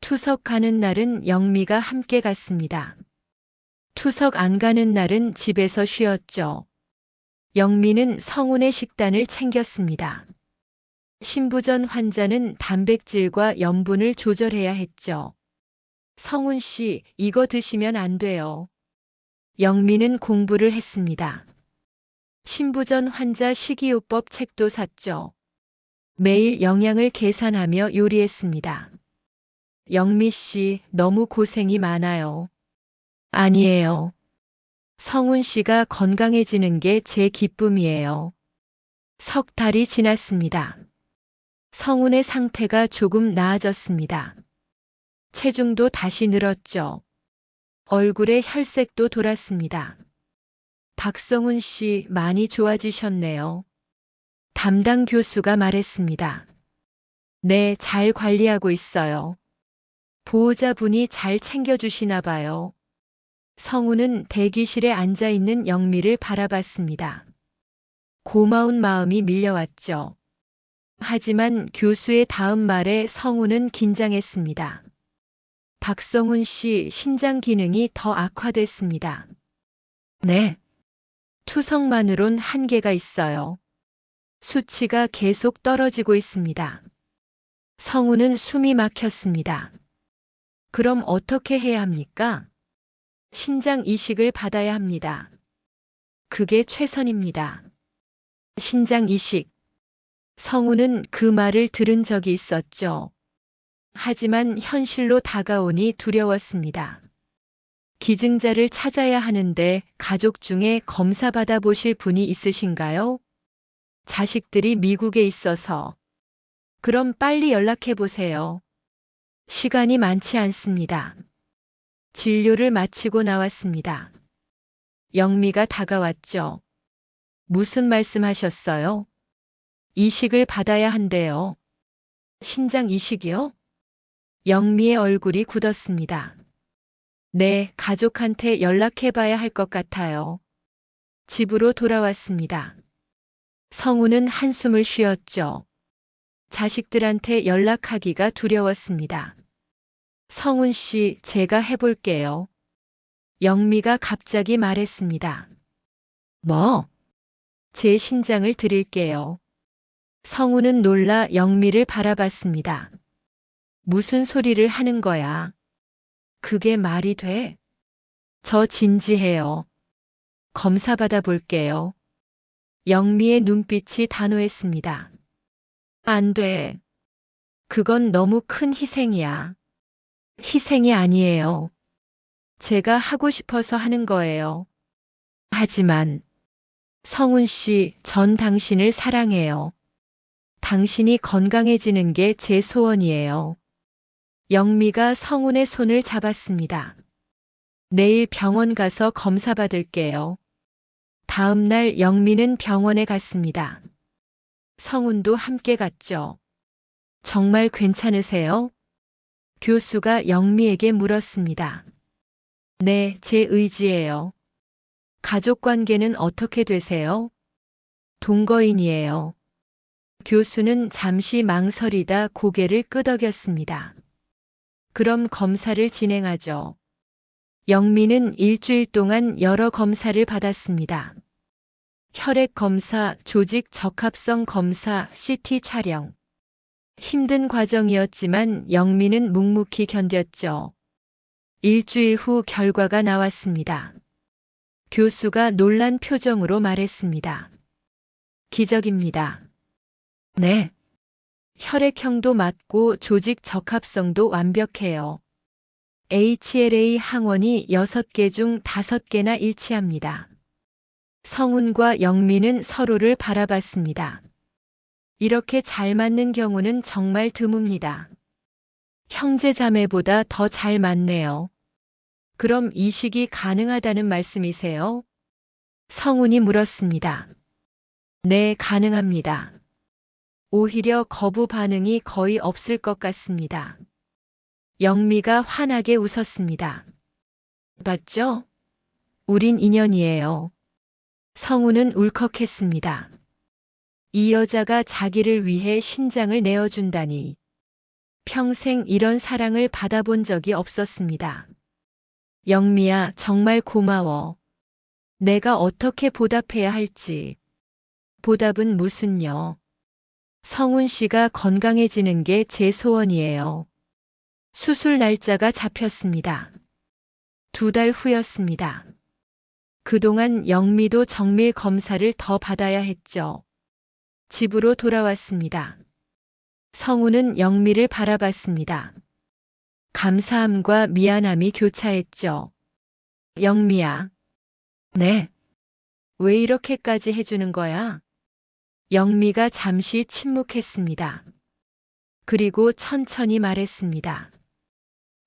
투석 가는 날은 영미가 함께 갔습니다. 투석 안 가는 날은 집에서 쉬었죠. 영미는 성운의 식단을 챙겼습니다. 신부전 환자는 단백질과 염분을 조절해야 했죠. 성운 씨, 이거 드시면 안 돼요. 영미는 공부를 했습니다. 신부전 환자 식이요법 책도 샀죠. 매일 영양을 계산하며 요리했습니다. 영미 씨, 너무 고생이 많아요. 아니에요. 성운 씨가 건강해지는 게 제 기쁨이에요. 석 달이 지났습니다. 성운의 상태가 조금 나아졌습니다. 체중도 다시 늘었죠. 얼굴에 혈색도 돌았습니다. 박성운 씨, 많이 좋아지셨네요. 담당 교수가 말했습니다. 네, 잘 관리하고 있어요. 보호자분이 잘 챙겨주시나 봐요. 성우는 대기실에 앉아있는 영미를 바라봤습니다. 고마운 마음이 밀려왔죠. 하지만 교수의 다음 말에 성우는 긴장했습니다. 박성운 씨 신장 기능이 더 악화됐습니다. 네. 투석만으론 한계가 있어요. 수치가 계속 떨어지고 있습니다. 성우는 숨이 막혔습니다. 그럼 어떻게 해야 합니까? 신장 이식을 받아야 합니다. 그게 최선입니다. 신장 이식. 성우는 그 말을 들은 적이 있었죠. 하지만 현실로 다가오니 두려웠습니다. 기증자를 찾아야 하는데 가족 중에 검사 받아보실 분이 있으신가요? 자식들이 미국에 있어서. 그럼 빨리 연락해 보세요. 시간이 많지 않습니다. 진료를 마치고 나왔습니다. 영미가 다가왔죠. 무슨 말씀하셨어요? 이식을 받아야 한대요. 신장 이식이요? 영미의 얼굴이 굳었습니다. 네, 가족한테 연락해 봐야 할 것 같아요. 집으로 돌아왔습니다. 성우는 한숨을 쉬었죠. 자식들한테 연락하기가 두려웠습니다. 성운 씨, 제가 해볼게요. 영미가 갑자기 말했습니다. 뭐? 제 신장을 드릴게요. 성우는 놀라 영미를 바라봤습니다. 무슨 소리를 하는 거야? 그게 말이 돼? 저 진지해요. 검사 받아볼게요. 영미의 눈빛이 단호했습니다. 안 돼. 그건 너무 큰 희생이야. 희생이 아니에요. 제가 하고 싶어서 하는 거예요. 하지만 성훈 씨, 전 당신을 사랑해요. 당신이 건강해지는 게 제 소원이에요. 영미가 성훈의 손을 잡았습니다. 내일 병원 가서 검사 받을게요. 다음 날 영미는 병원에 갔습니다. 성훈도 함께 갔죠. 정말 괜찮으세요? 교수가 영미에게 물었습니다. 네, 제 의지예요. 가족 관계는 어떻게 되세요? 동거인이에요. 교수는 잠시 망설이다 고개를 끄덕였습니다. 그럼 검사를 진행하죠. 영미는 일주일 동안 여러 검사를 받았습니다. 혈액 검사, 조직 적합성 검사, CT 촬영. 힘든 과정이었지만 영미는 묵묵히 견뎠죠. 일주일 후 결과가 나왔습니다. 교수가 놀란 표정으로 말했습니다. 기적입니다. 네. 혈액형도 맞고 조직 적합성도 완벽해요. HLA 항원이 6개 중 5개나 일치합니다. 성훈과 영미는 서로를 바라봤습니다. 이렇게 잘 맞는 경우는 정말 드뭅니다. 형제자매보다 더 잘 맞네요. 그럼 이식이 가능하다는 말씀이세요? 성훈이 물었습니다. 네, 가능합니다. 오히려 거부 반응이 거의 없을 것 같습니다. 영미가 환하게 웃었습니다. 봤죠? 우린 인연이에요. 성훈은 울컥했습니다. 이 여자가 자기를 위해 신장을 내어준다니. 평생 이런 사랑을 받아본 적이 없었습니다. 영미야, 정말 고마워. 내가 어떻게 보답해야 할지. 보답은 무슨요? 성훈 씨가 건강해지는 게 제 소원이에요. 수술 날짜가 잡혔습니다. 2달 후였습니다. 그동안 영미도 정밀 검사를 더 받아야 했죠. 집으로 돌아왔습니다. 성훈은 영미를 바라봤습니다. 감사함과 미안함이 교차했죠. 영미야. 네. 왜 이렇게까지 해주는 거야? 영미가 잠시 침묵했습니다. 그리고 천천히 말했습니다.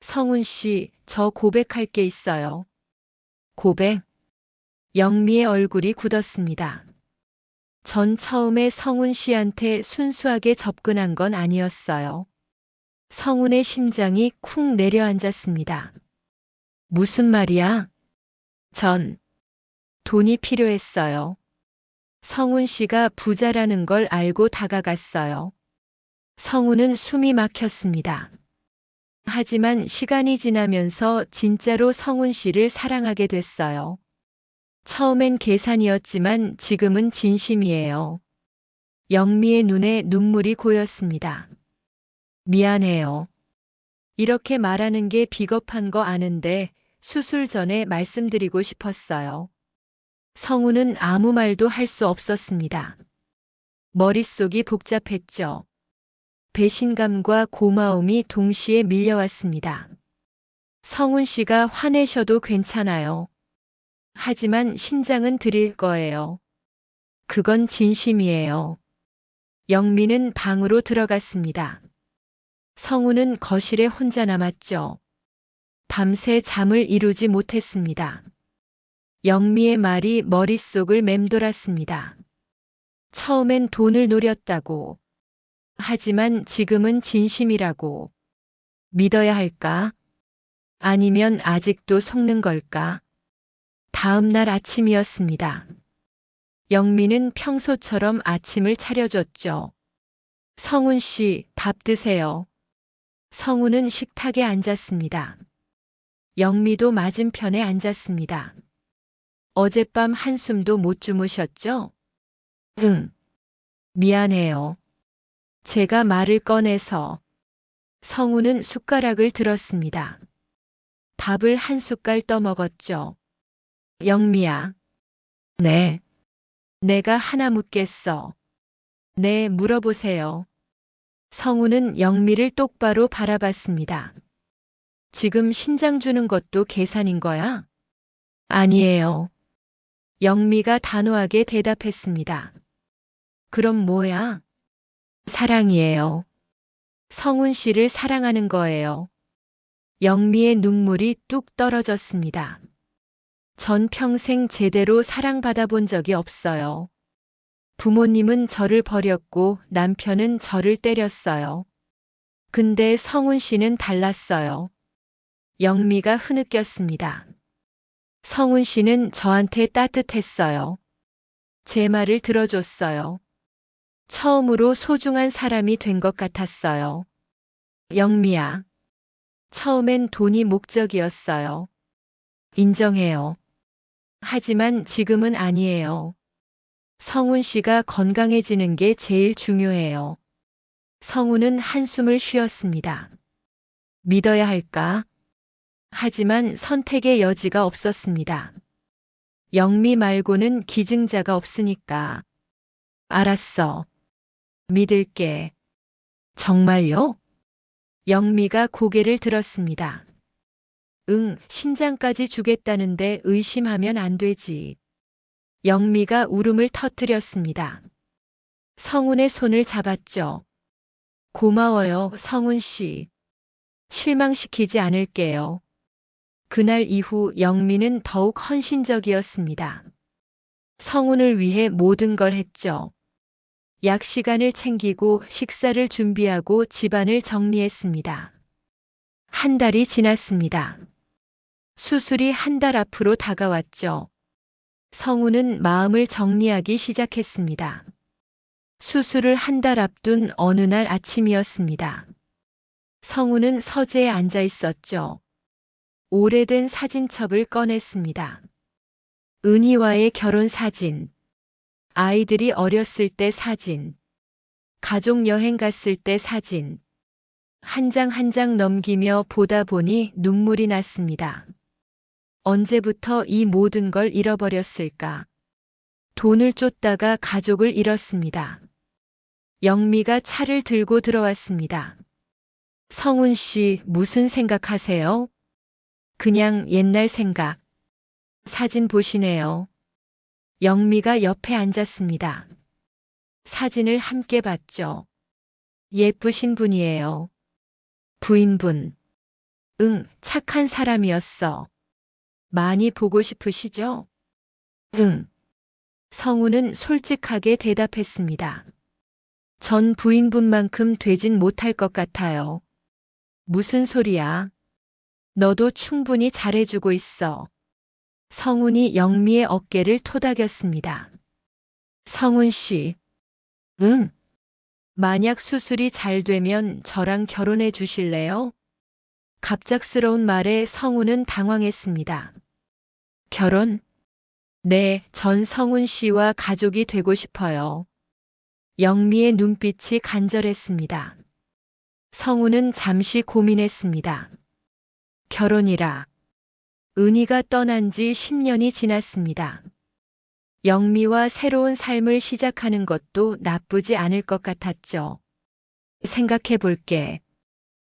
성훈 씨, 저 고백할 게 있어요. 고백? 영미의 얼굴이 굳었습니다. 전 처음에 성훈 씨한테 순수하게 접근한 건 아니었어요. 성훈의 심장이 쿵 내려앉았습니다. 무슨 말이야? 전 돈이 필요했어요. 성훈 씨가 부자라는 걸 알고 다가갔어요. 성훈은 숨이 막혔습니다. 하지만 시간이 지나면서 진짜로 성훈 씨를 사랑하게 됐어요. 처음엔 계산이었지만 지금은 진심이에요. 영미의 눈에 눈물이 고였습니다. 미안해요. 이렇게 말하는 게 비겁한 거 아는데 수술 전에 말씀드리고 싶었어요. 성훈은 아무 말도 할 수 없었습니다. 머릿속이 복잡했죠. 배신감과 고마움이 동시에 밀려왔습니다. 성훈 씨가 화내셔도 괜찮아요. 하지만 신장은 드릴 거예요. 그건 진심이에요. 영미는 방으로 들어갔습니다. 성훈은 거실에 혼자 남았죠. 밤새 잠을 이루지 못했습니다. 영미의 말이 머릿속을 맴돌았습니다. 처음엔 돈을 노렸다고. 하지만 지금은 진심이라고. 믿어야 할까? 아니면 아직도 속는 걸까? 다음 날 아침이었습니다. 영미는 평소처럼 아침을 차려줬죠. 성훈 씨, 밥 드세요. 성훈은 식탁에 앉았습니다. 영미도 맞은편에 앉았습니다. 어젯밤 한숨도 못 주무셨죠? 응. 미안해요. 제가 말을 꺼내서. 성훈은 숟가락을 들었습니다. 밥을 한 숟갈 떠먹었죠. 영미야. 네. 내가 하나 묻겠어. 네, 물어보세요. 성훈은 영미를 똑바로 바라봤습니다. 지금 신장 주는 것도 계산인 거야? 아니에요. 영미가 단호하게 대답했습니다. 그럼 뭐야? 사랑이에요. 성훈 씨를 사랑하는 거예요. 영미의 눈물이 뚝 떨어졌습니다. 전 평생 제대로 사랑받아 본 적이 없어요. 부모님은 저를 버렸고 남편은 저를 때렸어요. 근데 성훈 씨는 달랐어요. 영미가 흐느꼈습니다. 성훈 씨는 저한테 따뜻했어요. 제 말을 들어줬어요. 처음으로 소중한 사람이 된 것 같았어요. 영미야. 처음엔 돈이 목적이었어요. 인정해요. 하지만 지금은 아니에요. 성훈 씨가 건강해지는 게 제일 중요해요. 성훈은 한숨을 쉬었습니다. 믿어야 할까? 하지만 선택의 여지가 없었습니다. 영미 말고는 기증자가 없으니까. 알았어. 믿을게. 정말요? 영미가 고개를 들었습니다. 응, 신장까지 주겠다는데 의심하면 안 되지. 영미가 울음을 터뜨렸습니다. 성훈의 손을 잡았죠. 고마워요, 성훈 씨. 실망시키지 않을게요. 그날 이후 영미는 더욱 헌신적이었습니다. 성훈을 위해 모든 걸 했죠. 약 시간을 챙기고 식사를 준비하고 집안을 정리했습니다. 한 달이 지났습니다. 수술이 한 달 앞으로 다가왔죠. 성훈은 마음을 정리하기 시작했습니다. 수술을 한 달 앞둔 어느 날 아침이었습니다. 성훈은 서재에 앉아 있었죠. 오래된 사진첩을 꺼냈습니다. 은희와의 결혼 사진, 아이들이 어렸을 때 사진, 가족 여행 갔을 때 사진, 한 장 한 장 넘기며 보다 보니 눈물이 났습니다. 언제부터 이 모든 걸 잃어버렸을까? 돈을 쫓다가 가족을 잃었습니다. 영미가 차를 들고 들어왔습니다. 성훈 씨, 무슨 생각하세요? 그냥 옛날 생각. 사진 보시네요. 영미가 옆에 앉았습니다. 사진을 함께 봤죠. 예쁘신 분이에요. 부인분. 응, 착한 사람이었어. 많이 보고 싶으시죠? 응. 성훈은 솔직하게 대답했습니다. 전 부인분만큼 되진 못할 것 같아요. 무슨 소리야? 너도 충분히 잘해주고 있어. 성훈이 영미의 어깨를 토닥였습니다. 성훈 씨. 응. 만약 수술이 잘 되면 저랑 결혼해 주실래요? 갑작스러운 말에 성훈은 당황했습니다. 결혼? 네, 전 성훈 씨와 가족이 되고 싶어요. 영미의 눈빛이 간절했습니다. 성훈은 잠시 고민했습니다. 결혼이라. 은희가 떠난 지 10년이 지났습니다. 영미와 새로운 삶을 시작하는 것도 나쁘지 않을 것 같았죠. 생각해 볼게.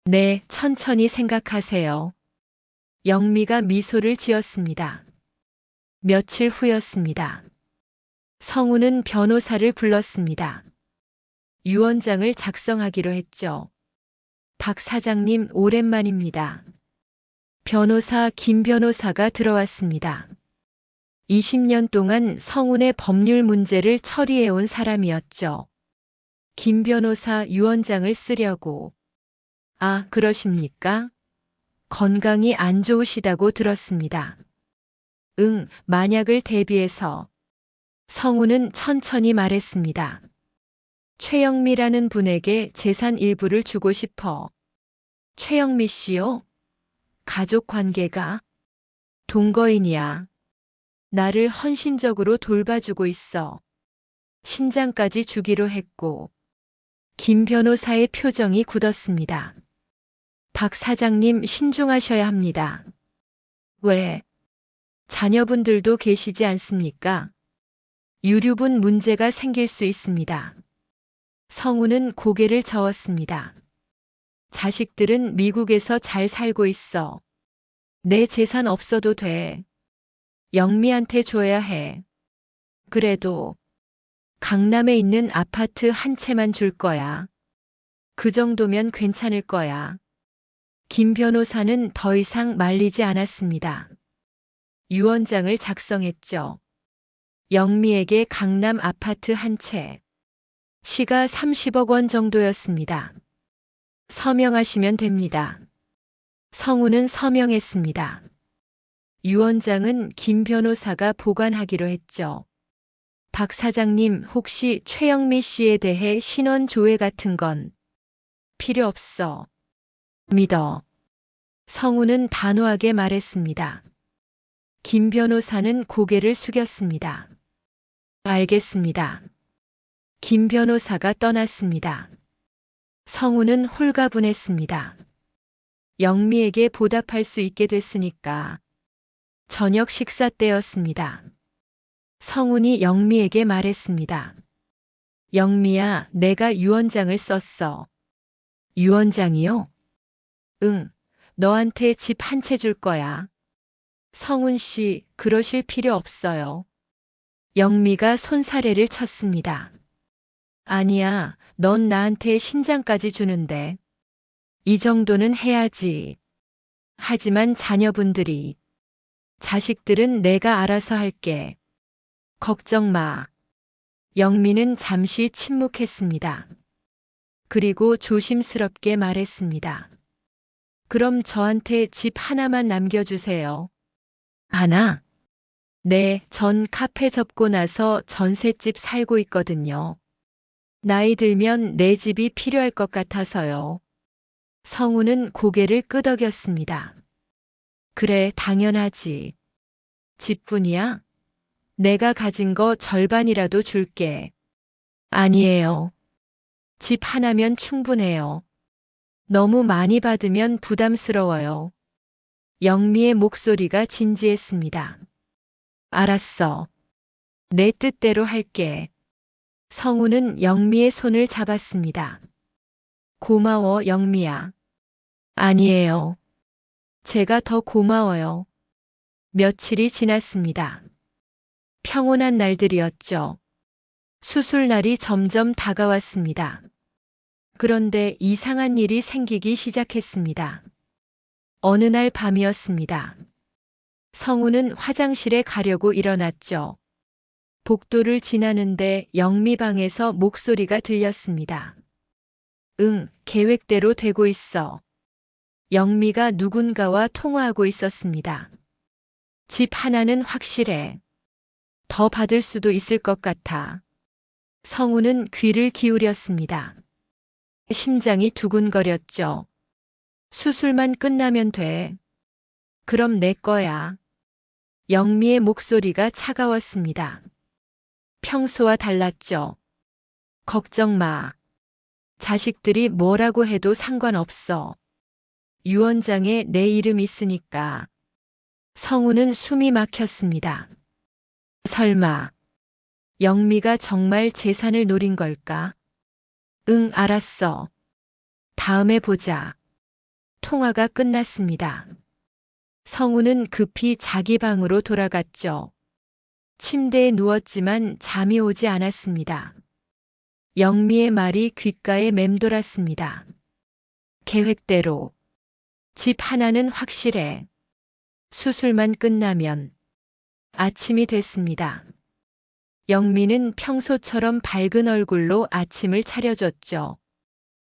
네, 천천히 생각하세요. 영미가 미소를 지었습니다. 며칠 후였습니다. 성훈은 변호사를 불렀습니다. 유언장을 작성하기로 했죠. 박 사장님, 오랜만입니다. 변호사 김 변호사가 들어왔습니다. 20년 동안 성훈의 법률 문제를 처리해온 사람이었죠. 김 변호사 유언장을 쓰려고. 아, 그러십니까? 건강이 안 좋으시다고 들었습니다. 응, 만약을 대비해서. 성훈은 천천히 말했습니다. 최영미라는 분에게 재산 일부를 주고 싶어. 최영미 씨요? 가족 관계가? 동거인이야. 나를 헌신적으로 돌봐주고 있어. 신장까지 주기로 했고. 김 변호사의 표정이 굳었습니다. 박 사장님, 신중하셔야 합니다. 왜? 자녀분들도 계시지 않습니까? 유류분 문제가 생길 수 있습니다. 성훈은 고개를 저었습니다. 자식들은 미국에서 잘 살고 있어. 내 재산 없어도 돼. 영미한테 줘야 해. 그래도 강남에 있는 아파트 한 채만 줄 거야. 그 정도면 괜찮을 거야. 김 변호사는 더 이상 말리지 않았습니다. 유언장을 작성했죠. 영미에게 강남 아파트 한 채. 시가 30억 원 정도였습니다. 서명하시면 됩니다. 성우는 서명했습니다. 유언장은 김 변호사가 보관하기로 했죠. 박 사장님, 혹시 최영미 씨에 대해 신원 조회 같은 건 필요 없어. 믿어. 성우는 단호하게 말했습니다. 김 변호사는 고개를 숙였습니다. 알겠습니다. 김 변호사가 떠났습니다. 성우는 홀가분했습니다. 영미에게 보답할 수 있게 됐으니까. 저녁 식사 때였습니다. 성운이 영미에게 말했습니다. 영미야, 내가 유언장을 썼어. 유언장이요? 응, 너한테 집 한 채 줄 거야. 성운 씨, 그러실 필요 없어요. 영미가 손사래를 쳤습니다. 아니야, 넌 나한테 신장까지 주는데. 이 정도는 해야지. 하지만 자녀분들이, 자식들은 내가 알아서 할게. 걱정 마. 영미는 잠시 침묵했습니다. 그리고 조심스럽게 말했습니다. 그럼 저한테 집 하나만 남겨주세요. 하나? 네, 전 카페 접고 나서 전셋집 살고 있거든요. 나이 들면 내 집이 필요할 것 같아서요. 성우는 고개를 끄덕였습니다. 그래, 당연하지. 집뿐이야? 내가 가진 거 절반이라도 줄게. 아니에요. 집 하나면 충분해요. 너무 많이 받으면 부담스러워요. 영미의 목소리가 진지했습니다. 알았어. 내 뜻대로 할게. 성우는 영미의 손을 잡았습니다. 고마워, 영미야. 아니에요. 제가 더 고마워요. 며칠이 지났습니다. 평온한 날들이었죠. 수술날이 점점 다가왔습니다. 그런데 이상한 일이 생기기 시작했습니다. 어느 날 밤이었습니다. 성우는 화장실에 가려고 일어났죠. 복도를 지나는데 영미 방에서 목소리가 들렸습니다. 응, 계획대로 되고 있어. 영미가 누군가와 통화하고 있었습니다. 집 하나는 확실해. 더 받을 수도 있을 것 같아. 성우는 귀를 기울였습니다. 심장이 두근거렸죠. 수술만 끝나면 돼. 그럼 내 거야. 영미의 목소리가 차가웠습니다. 평소와 달랐죠. 걱정 마. 자식들이 뭐라고 해도 상관없어. 유언장에 내 이름 있으니까. 성우는 숨이 막혔습니다. 설마 영미가 정말 재산을 노린 걸까? 응, 알았어. 다음에 보자. 통화가 끝났습니다. 성우는 급히 자기 방으로 돌아갔죠. 침대에 누웠지만 잠이 오지 않았습니다. 영미의 말이 귓가에 맴돌았습니다. 계획대로. 집 하나는 확실해. 수술만 끝나면. 아침이 됐습니다. 영미는 평소처럼 밝은 얼굴로 아침을 차려줬죠.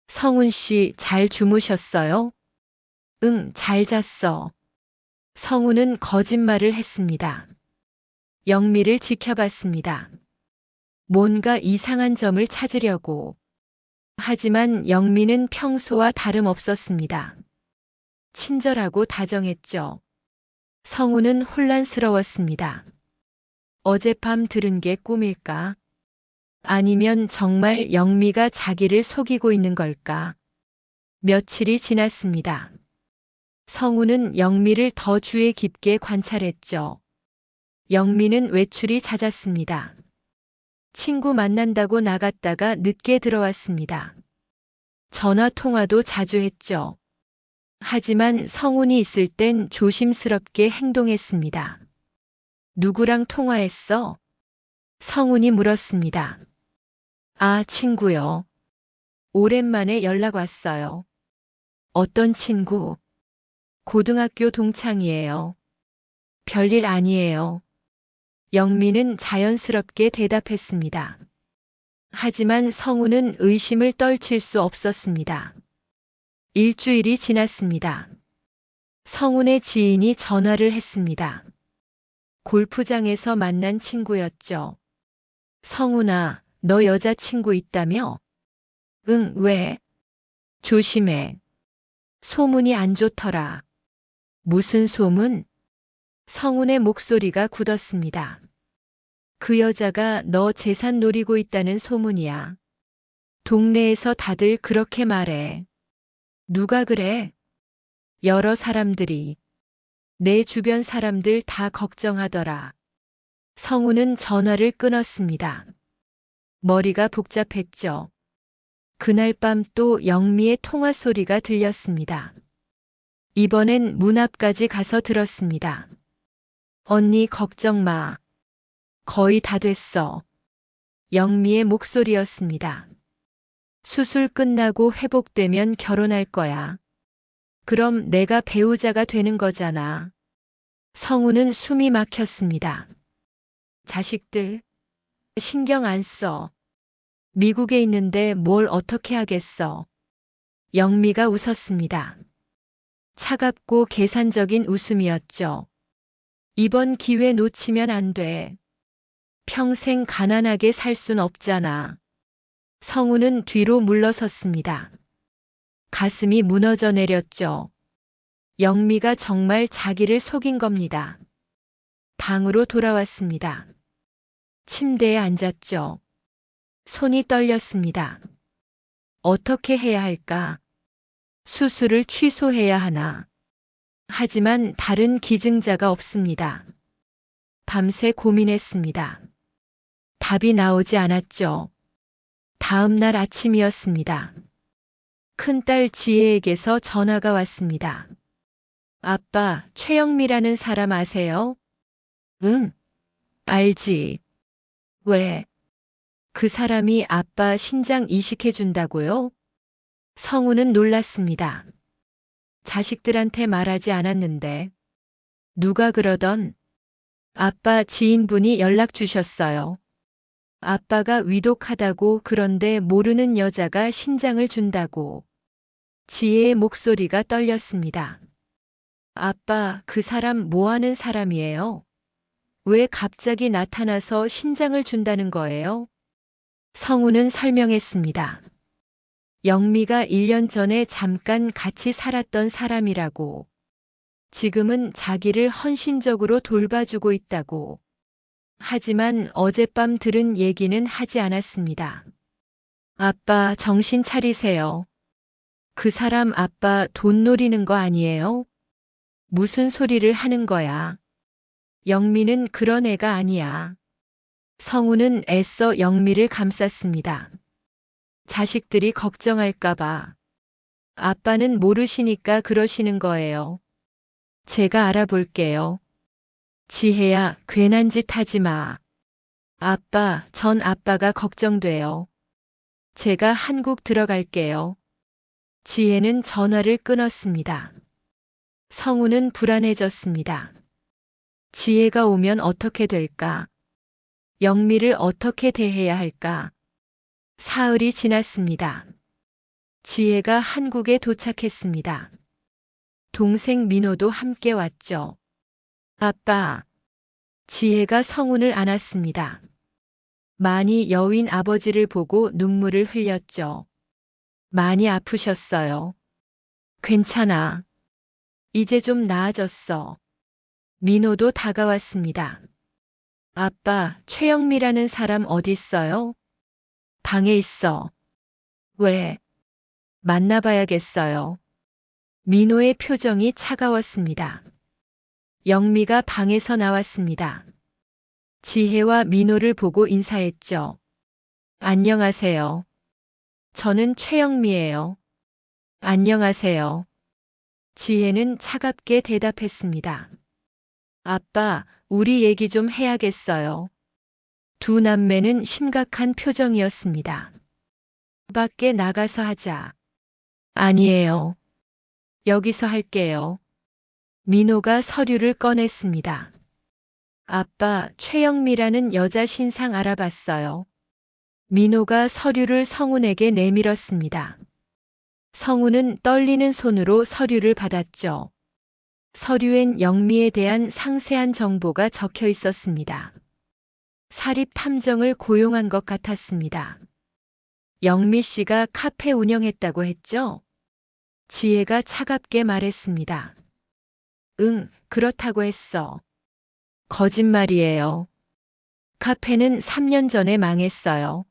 성운 씨, 잘 주무셨어요? 응, 잘 잤어. 성우는 거짓말을 했습니다. 영미를 지켜봤습니다. 뭔가 이상한 점을 찾으려고. 하지만 영미는 평소와 다름없었습니다. 친절하고 다정했죠. 성우는 혼란스러웠습니다. 어젯밤 들은 게 꿈일까? 아니면 정말 영미가 자기를 속이고 있는 걸까? 며칠이 지났습니다. 성우는 영미를 더 주의 깊게 관찰했죠. 영미는 외출이 잦았습니다. 친구 만난다고 나갔다가 늦게 들어왔습니다. 전화 통화도 자주 했죠. 하지만 성훈이 있을 땐 조심스럽게 행동했습니다. 누구랑 통화했어? 성훈이 물었습니다. 아, 친구요. 오랜만에 연락 왔어요. 어떤 친구? 고등학교 동창이에요. 별일 아니에요. 영미는 자연스럽게 대답했습니다. 하지만 성훈은 의심을 떨칠 수 없었습니다. 일주일이 지났습니다. 성훈의 지인이 전화를 했습니다. 골프장에서 만난 친구였죠. 성훈아, 너 여자친구 있다며? 응, 왜? 조심해. 소문이 안 좋더라. 무슨 소문? 성훈의 목소리가 굳었습니다. 그 여자가 너 재산 노리고 있다는 소문이야. 동네에서 다들 그렇게 말해. 누가 그래? 여러 사람들이. 내 주변 사람들 다 걱정하더라. 성훈은 전화를 끊었습니다. 머리가 복잡했죠. 그날 밤 또 영미의 통화 소리가 들렸습니다. 이번엔 문 앞까지 가서 들었습니다. 언니 걱정 마. 거의 다 됐어. 영미의 목소리였습니다. 수술 끝나고 회복되면 결혼할 거야. 그럼 내가 배우자가 되는 거잖아. 성우는 숨이 막혔습니다. 자식들, 신경 안 써. 미국에 있는데 뭘 어떻게 하겠어. 영미가 웃었습니다. 차갑고 계산적인 웃음이었죠. 이번 기회 놓치면 안 돼. 평생 가난하게 살 순 없잖아. 성우는 뒤로 물러섰습니다. 가슴이 무너져 내렸죠. 영미가 정말 자기를 속인 겁니다. 방으로 돌아왔습니다. 침대에 앉았죠. 손이 떨렸습니다. 어떻게 해야 할까? 수술을 취소해야 하나? 하지만 다른 기증자가 없습니다. 밤새 고민했습니다. 답이 나오지 않았죠. 다음 날 아침이었습니다. 큰딸 지혜에게서 전화가 왔습니다. 아빠, 최영미라는 사람 아세요? 응, 알지. 왜? 그 사람이 아빠 신장 이식해준다고요? 성우는 놀랐습니다. 자식들한테 말하지 않았는데. 누가 그러던? 아빠 지인분이 연락 주셨어요. 아빠가 위독하다고 그런데 모르는 여자가 신장을 준다고. 지혜의 목소리가 떨렸습니다. 아빠, 그 사람 뭐 하는 사람이에요? 왜 갑자기 나타나서 신장을 준다는 거예요? 성우는 설명했습니다. 영미가 1년 전에 잠깐 같이 살았던 사람이라고. 지금은 자기를 헌신적으로 돌봐주고 있다고. 하지만 어젯밤 들은 얘기는 하지 않았습니다. 아빠, 정신 차리세요. 그 사람 아빠 돈 노리는 거 아니에요? 무슨 소리를 하는 거야? 영미는 그런 애가 아니야. 성우는 애써 영미를 감쌌습니다. 자식들이 걱정할까봐. 아빠는 모르시니까 그러시는 거예요. 제가 알아볼게요. 지혜야, 괜한 짓 하지 마. 아빠, 전 아빠가 걱정돼요. 제가 한국 들어갈게요. 지혜는 전화를 끊었습니다. 성우는 불안해졌습니다. 지혜가 오면 어떻게 될까? 영미를 어떻게 대해야 할까? 사흘이 지났습니다. 지혜가 한국에 도착했습니다. 동생 민호도 함께 왔죠. 아빠. 지혜가 성훈을 안았습니다. 많이 여윈 아버지를 보고 눈물을 흘렸죠. 많이 아프셨어요. 괜찮아. 이제 좀 나아졌어. 민호도 다가왔습니다. 아빠, 최영미라는 사람 어딨어요? 방에 있어. 왜? 만나봐야겠어요. 민호의 표정이 차가웠습니다. 영미가 방에서 나왔습니다. 지혜와 민호를 보고 인사했죠. 안녕하세요. 저는 최영미예요. 안녕하세요. 지혜는 차갑게 대답했습니다. 아빠, 우리 얘기 좀 해야겠어요. 두 남매는 심각한 표정이었습니다. 밖에 나가서 하자. 아니에요. 여기서 할게요. 민호가 서류를 꺼냈습니다. 아빠, 최영미라는 여자 신상 알아봤어요. 민호가 서류를 성훈에게 내밀었습니다. 성훈은 떨리는 손으로 서류를 받았죠. 서류엔 영미에 대한 상세한 정보가 적혀 있었습니다. 사립 탐정을 고용한 것 같았습니다. 영미 씨가 카페 운영했다고 했죠? 지혜가 차갑게 말했습니다. 응, 그렇다고 했어. 거짓말이에요. 카페는 3년 전에 망했어요.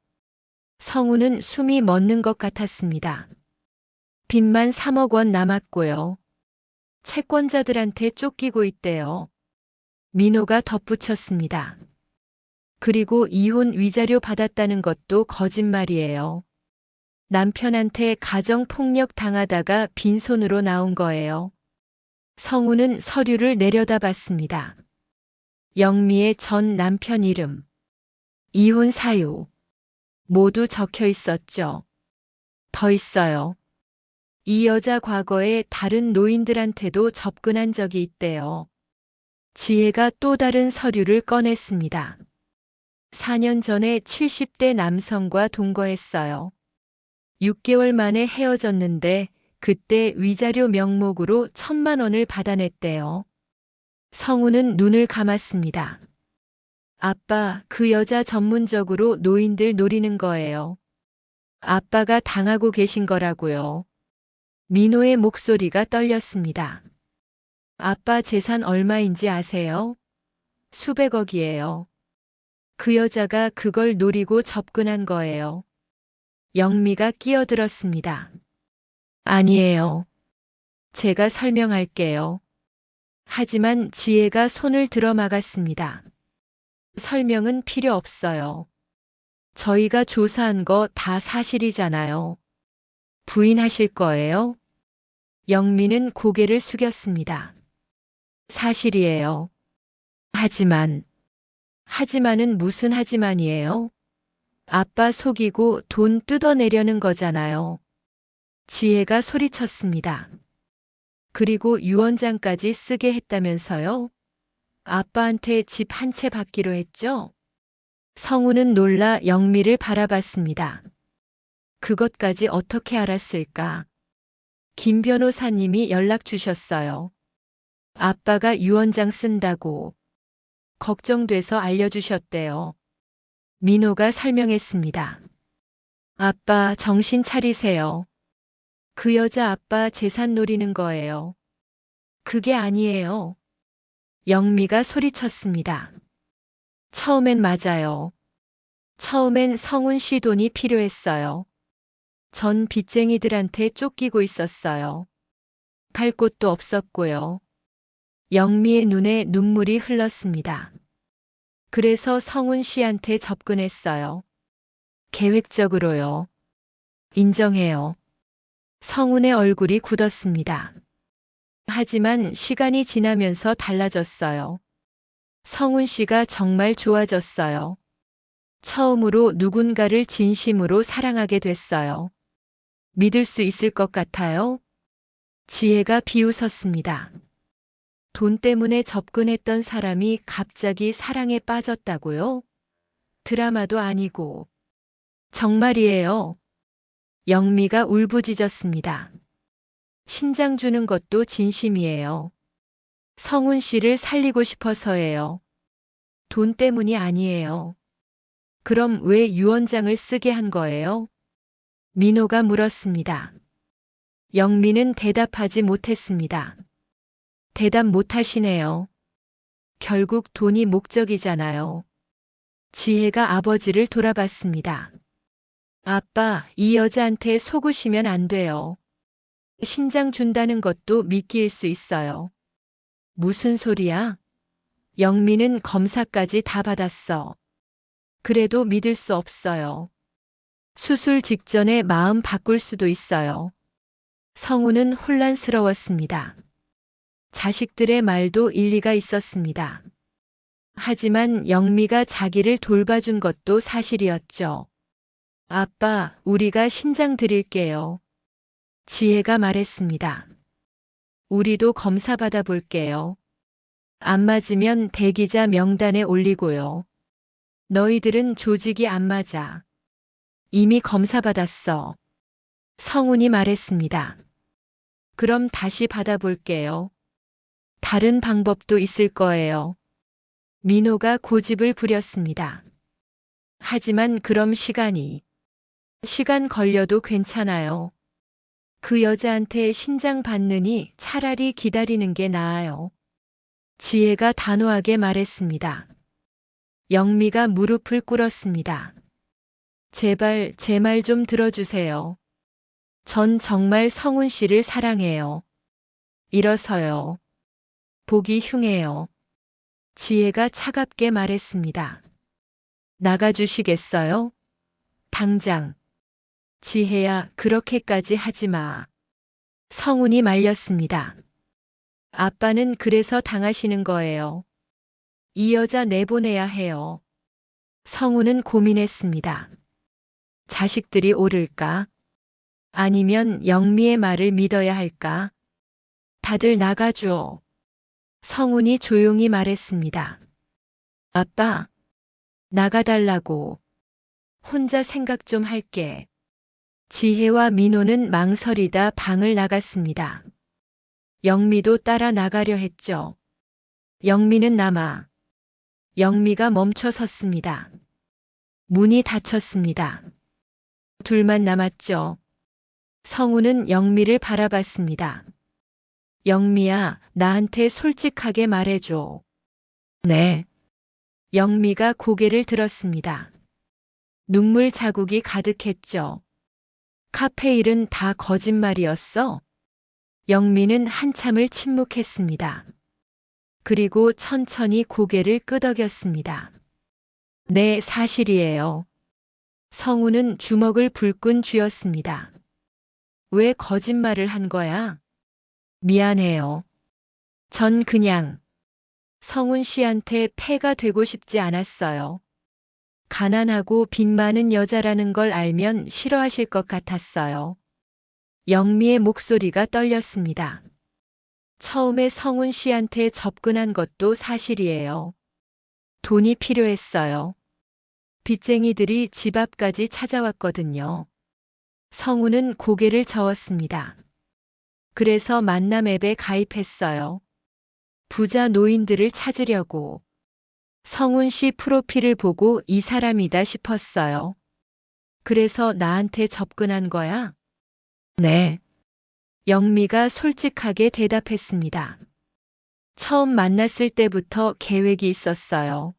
성우는 숨이 멎는 것 같았습니다. 빚만 3억 원 남았고요. 채권자들한테 쫓기고 있대요. 민호가 덧붙였습니다. 그리고 이혼 위자료 받았다는 것도 거짓말이에요. 남편한테 가정폭력 당하다가 빈손으로 나온 거예요. 성우는 서류를 내려다봤습니다. 영미의 전 남편 이름, 이혼 사유, 모두 적혀 있었죠. 더 있어요. 이 여자 과거에 다른 노인들한테도 접근한 적이 있대요. 지혜가 또 다른 서류를 꺼냈습니다. 4년 전에 70대 남성과 동거했어요. 6개월 만에 헤어졌는데 그때 위자료 명목으로 1,000만 원을 받아냈대요. 성우는 눈을 감았습니다. 아빠, 그 여자 전문적으로 노인들 노리는 거예요. 아빠가 당하고 계신 거라고요. 민호의 목소리가 떨렸습니다. 아빠 재산 얼마인지 아세요? 수백억이에요. 그 여자가 그걸 노리고 접근한 거예요. 영미가 끼어들었습니다. 아니에요. 제가 설명할게요. 하지만 지혜가 손을 들어 막았습니다. 설명은 필요 없어요. 저희가 조사한 거 다 사실이잖아요. 부인하실 거예요? 영미는 고개를 숙였습니다. 사실이에요. 하지만은 무슨 하지만이에요? 아빠 속이고 돈 뜯어내려는 거잖아요. 지혜가 소리쳤습니다. 그리고 유언장까지 쓰게 했다면서요? 아빠한테 집 한 채 받기로 했죠? 성우는 놀라 영미를 바라봤습니다. 그것까지 어떻게 알았을까? 김 변호사님이 연락 주셨어요. 아빠가 유언장 쓴다고 걱정돼서 알려주셨대요. 민호가 설명했습니다. 아빠 정신 차리세요. 그 여자 아빠 재산 노리는 거예요. 그게 아니에요. 영미가 소리쳤습니다. 처음엔 맞아요. 처음엔 성훈 씨 돈이 필요했어요. 전 빚쟁이들한테 쫓기고 있었어요. 갈 곳도 없었고요. 영미의 눈에 눈물이 흘렀습니다. 그래서 성훈 씨한테 접근했어요. 계획적으로요. 인정해요. 성훈의 얼굴이 굳었습니다. 하지만 시간이 지나면서 달라졌어요. 성훈 씨가 정말 좋아졌어요. 처음으로 누군가를 진심으로 사랑하게 됐어요. 믿을 수 있을 것 같아요? 지혜가 비웃었습니다. 돈 때문에 접근했던 사람이 갑자기 사랑에 빠졌다고요? 드라마도 아니고. 정말이에요. 영미가 울부짖었습니다. 신장 주는 것도 진심이에요. 성훈 씨를 살리고 싶어서예요. 돈 때문이 아니에요. 그럼 왜 유언장을 쓰게 한 거예요? 민호가 물었습니다. 영미는 대답하지 못했습니다. 대답 못하시네요. 결국 돈이 목적이잖아요. 지혜가 아버지를 돌아봤습니다. 아빠, 이 여자한테 속으시면 안 돼요. 신장 준다는 것도 미끼일 수 있어요. 무슨 소리야? 영미는 검사까지 다 받았어. 그래도 믿을 수 없어요. 수술 직전에 마음 바꿀 수도 있어요. 성우는 혼란스러웠습니다. 자식들의 말도 일리가 있었습니다. 하지만 영미가 자기를 돌봐준 것도 사실이었죠. 아빠, 우리가 신장 드릴게요. 지혜가 말했습니다. 우리도 검사 받아볼게요. 안 맞으면 대기자 명단에 올리고요. 너희들은 조직이 안 맞아. 이미 검사 받았어. 성훈이 말했습니다. 그럼 다시 받아볼게요. 다른 방법도 있을 거예요. 민호가 고집을 부렸습니다. 하지만 그럼 시간 걸려도 괜찮아요. 그 여자한테 신장 받느니 차라리 기다리는 게 나아요. 지혜가 단호하게 말했습니다. 영미가 무릎을 꿇었습니다. 제발 제 말 좀 들어주세요. 전 정말 성훈 씨를 사랑해요. 일어서요. 보기 흉해요. 지혜가 차갑게 말했습니다. 나가주시겠어요? 당장. 지혜야, 그렇게까지 하지 마. 성훈이 말렸습니다. 아빠는 그래서 당하시는 거예요. 이 여자 내보내야 해요. 성훈은 고민했습니다. 자식들이 옳을까? 아니면 영미의 말을 믿어야 할까? 다들 나가줘. 성훈이 조용히 말했습니다. 아빠, 나가달라고. 혼자 생각 좀 할게. 지혜와 민호는 망설이다 방을 나갔습니다. 영미도 따라 나가려 했죠. 영미는 남아. 영미가 멈춰 섰습니다. 문이 닫혔습니다. 둘만 남았죠. 성우는 영미를 바라봤습니다. 영미야, 나한테 솔직하게 말해줘. 네. 영미가 고개를 들었습니다. 눈물 자국이 가득했죠. 카페일은 다 거짓말이었어? 영미는 한참을 침묵했습니다. 그리고 천천히 고개를 끄덕였습니다. 네, 사실이에요. 성우는 주먹을 불끈 쥐었습니다. 왜 거짓말을 한 거야? 미안해요. 전 그냥 성훈 씨한테 폐가 되고 싶지 않았어요. 가난하고 빚 많은 여자라는 걸 알면 싫어하실 것 같았어요. 영미의 목소리가 떨렸습니다. 처음에 성훈 씨한테 접근한 것도 사실이에요. 돈이 필요했어요. 빚쟁이들이 집 앞까지 찾아왔거든요. 성훈은 고개를 저었습니다. 그래서 만남 앱에 가입했어요. 부자 노인들을 찾으려고. 성훈 씨 프로필을 보고 이 사람이다 싶었어요. 그래서 나한테 접근한 거야? 네. 영미가 솔직하게 대답했습니다. 처음 만났을 때부터 계획이 있었어요.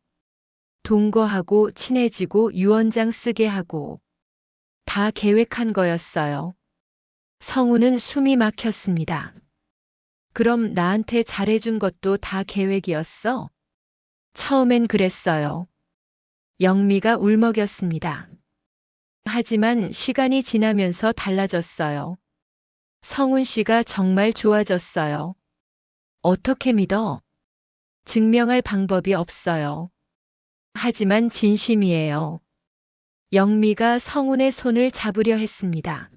동거하고 친해지고 유언장 쓰게 하고 다 계획한 거였어요. 성우는 숨이 막혔습니다. 그럼 나한테 잘해준 것도 다 계획이었어? 처음엔 그랬어요. 영미가 울먹였습니다. 하지만 시간이 지나면서 달라졌어요. 성훈 씨가 정말 좋아졌어요. 어떻게 믿어? 증명할 방법이 없어요. 하지만 진심이에요. 영미가 성훈의 손을 잡으려 했습니다.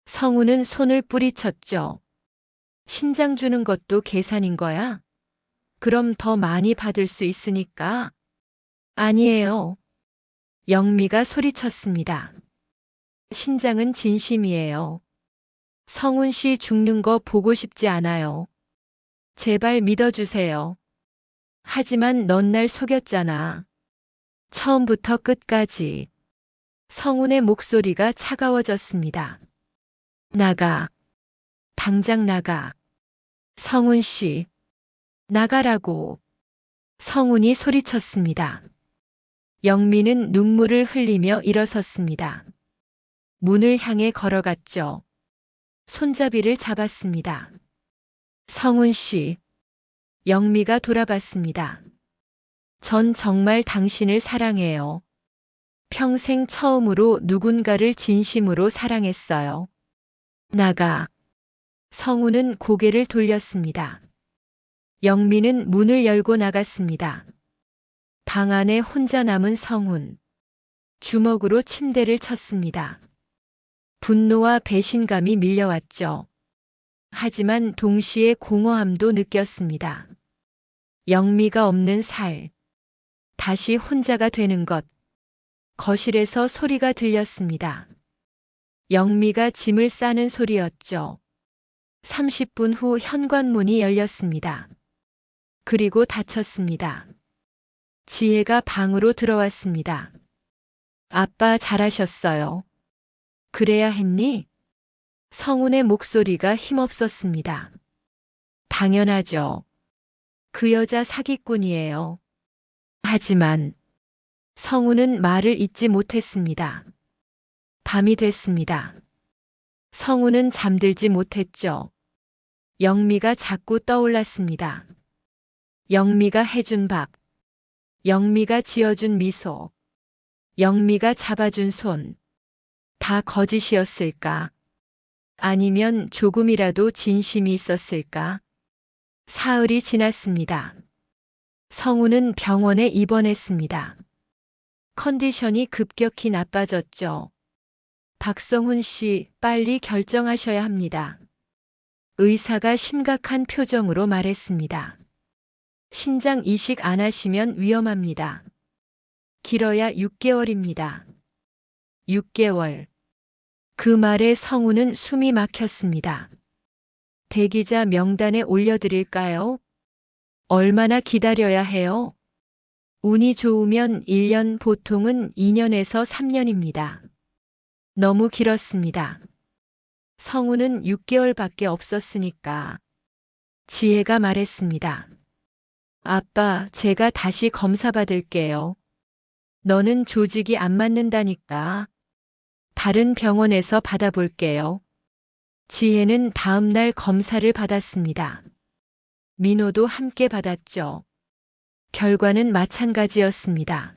성훈은 손을 뿌리쳤죠. 신장 주는 것도 계산인 거야? 그럼 더 많이 받을 수 있으니까. 아니에요. 영미가 소리쳤습니다. 신장은 진심이에요. 성훈 씨 죽는 거 보고 싶지 않아요. 제발 믿어주세요. 하지만 넌 날 속였잖아. 처음부터 끝까지. 성훈의 목소리가 차가워졌습니다. 나가. 당장 나가. 성훈 씨. 나가라고. 성훈이 소리쳤습니다. 영미는 눈물을 흘리며 일어섰습니다. 문을 향해 걸어갔죠. 손잡이를 잡았습니다. 성훈 씨. 영미가 돌아봤습니다. 전 정말 당신을 사랑해요. 평생 처음으로 누군가를 진심으로 사랑했어요. 나가. 성우는 고개를 돌렸습니다. 영미는 문을 열고 나갔습니다. 방 안에 혼자 남은 성훈. 주먹으로 침대를 쳤습니다. 분노와 배신감이 밀려왔죠. 하지만 동시에 공허함도 느꼈습니다. 영미가 없는 살. 다시 혼자가 되는 것. 거실에서 소리가 들렸습니다. 영미가 짐을 싸는 소리였죠. 30분 후 현관문이 열렸습니다. 그리고 닫혔습니다. 지혜가 방으로 들어왔습니다. 아빠 잘하셨어요. 그래야 했니? 성훈의 목소리가 힘없었습니다. 당연하죠. 그 여자 사기꾼이에요. 하지만 성훈은 말을 잇지 못했습니다. 밤이 됐습니다. 성훈은 잠들지 못했죠. 영미가 자꾸 떠올랐습니다. 영미가 해준 밥. 영미가 지어준 미소. 영미가 잡아준 손. 다 거짓이었을까? 아니면 조금이라도 진심이 있었을까? 사흘이 지났습니다. 성우는 병원에 입원했습니다. 컨디션이 급격히 나빠졌죠. 박성훈 씨, 빨리 결정하셔야 합니다. 의사가 심각한 표정으로 말했습니다. 신장 이식 안 하시면 위험합니다. 길어야 6개월입니다. 6개월. 그 말에 성우는 숨이 막혔습니다. 대기자 명단에 올려드릴까요? 얼마나 기다려야 해요? 운이 좋으면 1년, 보통은 2년에서 3년입니다. 너무 길었습니다. 성우는 6개월밖에 없었으니까. 지혜가 말했습니다. 아빠, 제가 다시 검사 받을게요. 너는 조직이 안 맞는다니까. 다른 병원에서 받아볼게요. 지혜는 다음 날 검사를 받았습니다. 민호도 함께 받았죠. 결과는 마찬가지였습니다.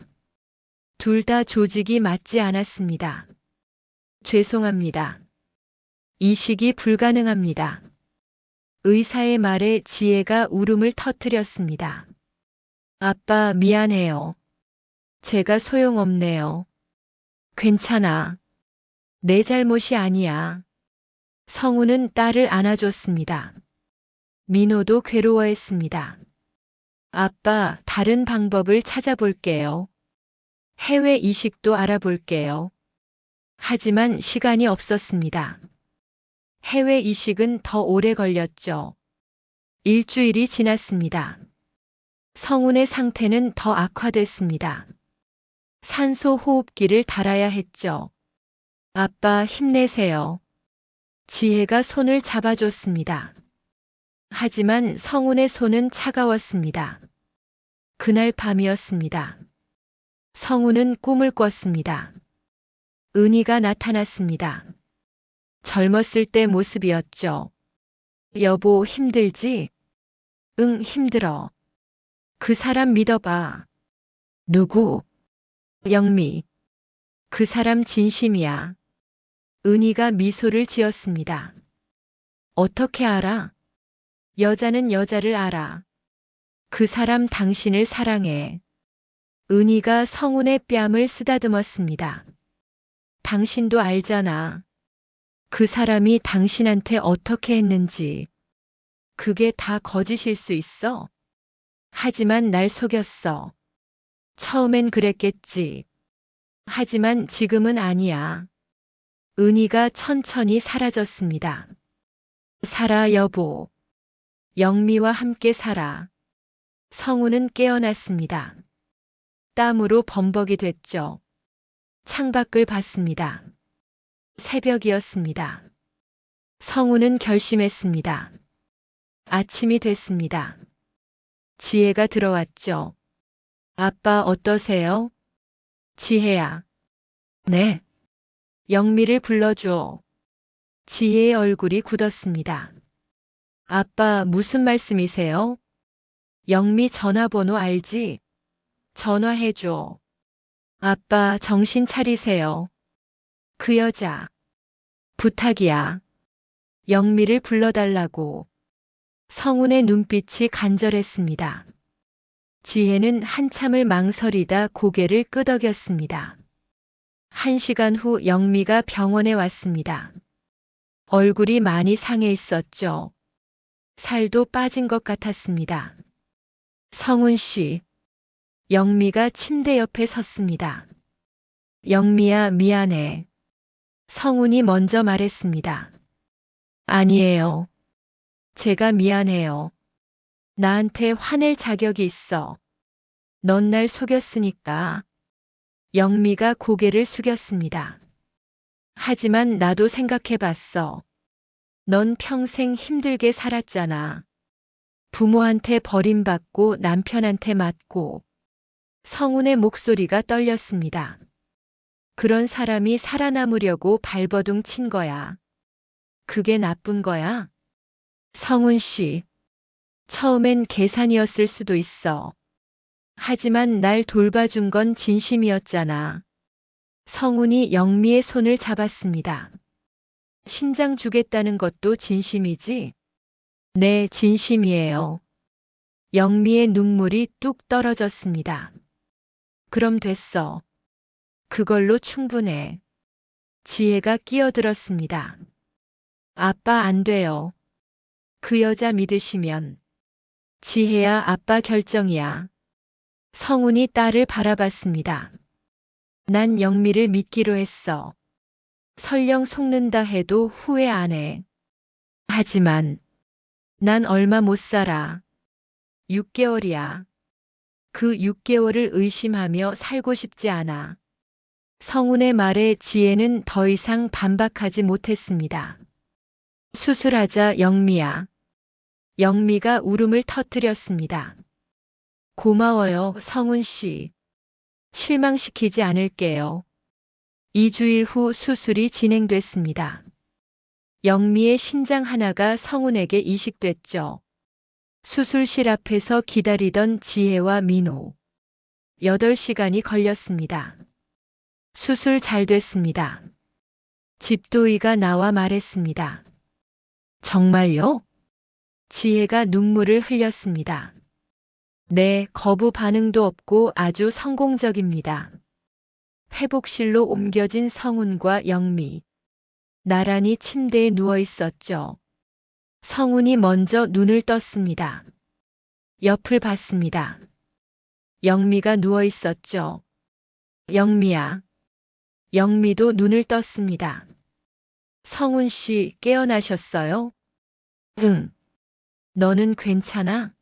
둘 다 조직이 맞지 않았습니다. 죄송합니다. 이식이 불가능합니다. 의사의 말에 지혜가 울음을 터뜨렸습니다. 아빠, 미안해요. 제가 소용없네요. 괜찮아. 내 잘못이 아니야. 성우는 딸을 안아줬습니다. 민호도 괴로워했습니다. 아빠, 다른 방법을 찾아볼게요. 해외 이식도 알아볼게요. 하지만 시간이 없었습니다. 해외 이식은 더 오래 걸렸죠. 일주일이 지났습니다. 성훈의 상태는 더 악화됐습니다. 산소 호흡기를 달아야 했죠. 아빠, 힘내세요. 지혜가 손을 잡아줬습니다. 하지만 성훈의 손은 차가웠습니다. 그날 밤이었습니다. 성훈은 꿈을 꿨습니다. 은희가 나타났습니다. 젊었을 때 모습이었죠. 여보, 힘들지? 응, 힘들어. 그 사람 믿어봐. 누구? 영미. 그 사람 진심이야. 은희가 미소를 지었습니다. 어떻게 알아? 여자는 여자를 알아. 그 사람 당신을 사랑해. 은희가 성훈의 뺨을 쓰다듬었습니다. 당신도 알잖아. 그 사람이 당신한테 어떻게 했는지. 그게 다 거짓일 수 있어? 하지만 날 속였어. 처음엔 그랬겠지. 하지만 지금은 아니야. 은희가 천천히 사라졌습니다. 살아, 여보. 영미와 함께 살아. 성우는 깨어났습니다. 땀으로 범벅이 됐죠. 창밖을 봤습니다. 새벽이었습니다. 성우는 결심했습니다. 아침이 됐습니다. 지혜가 들어왔죠. 아빠 어떠세요? 지혜야. 네. 영미를 불러줘. 지혜의 얼굴이 굳었습니다. 아빠 무슨 말씀이세요? 영미 전화번호 알지? 전화해줘. 아빠 정신 차리세요. 그 여자. 부탁이야. 영미를 불러달라고. 성운의 눈빛이 간절했습니다. 지혜는 한참을 망설이다 고개를 끄덕였습니다. 1시간 후 영미가 병원에 왔습니다. 얼굴이 많이 상해 있었죠. 살도 빠진 것 같았습니다. 성운 씨. 영미가 침대 옆에 섰습니다. 영미야, 미안해. 성운이 먼저 말했습니다. 아니에요. 제가 미안해요. 나한테 화낼 자격이 있어. 넌 날 속였으니까. 영미가 고개를 숙였습니다. 하지만 나도 생각해봤어. 넌 평생 힘들게 살았잖아. 부모한테 버림받고 남편한테 맞고. 성운의 목소리가 떨렸습니다. 그런 사람이 살아남으려고 발버둥 친 거야. 그게 나쁜 거야? 성운 씨. 처음엔 계산이었을 수도 있어. 하지만 날 돌봐준 건 진심이었잖아. 성운이 영미의 손을 잡았습니다. 신장 주겠다는 것도 진심이지? 네, 진심이에요. 영미의 눈물이 뚝 떨어졌습니다. 그럼 됐어. 그걸로 충분해. 지혜가 끼어들었습니다. 아빠 안 돼요. 그 여자 믿으시면. 지혜야, 아빠 결정이야. 성운이 딸을 바라봤습니다. 난 영미를 믿기로 했어. 설령 속는다 해도 후회 안 해. 하지만 난 얼마 못 살아. 6개월이야. 그 6개월을 의심하며 살고 싶지 않아. 성운의 말에 지혜는 더 이상 반박하지 못했습니다. 수술하자, 영미야. 영미가 울음을 터뜨렸습니다. 고마워요, 성운 씨. 실망시키지 않을게요. 2주일 후 수술이 진행됐습니다. 영미의 신장 하나가 성운에게 이식됐죠. 수술실 앞에서 기다리던 지혜와 민호. 8시간이 걸렸습니다. 수술 잘 됐습니다. 집도의가 나와 말했습니다. 정말요? 지혜가 눈물을 흘렸습니다. 네, 거부 반응도 없고 아주 성공적입니다. 회복실로 옮겨진 성운과 영미. 나란히 침대에 누워 있었죠. 성운이 먼저 눈을 떴습니다. 옆을 봤습니다. 영미가 누워 있었죠. 영미야. 영미도 눈을 떴습니다. 성운 씨, 깨어나셨어요? 응. 너는 괜찮아?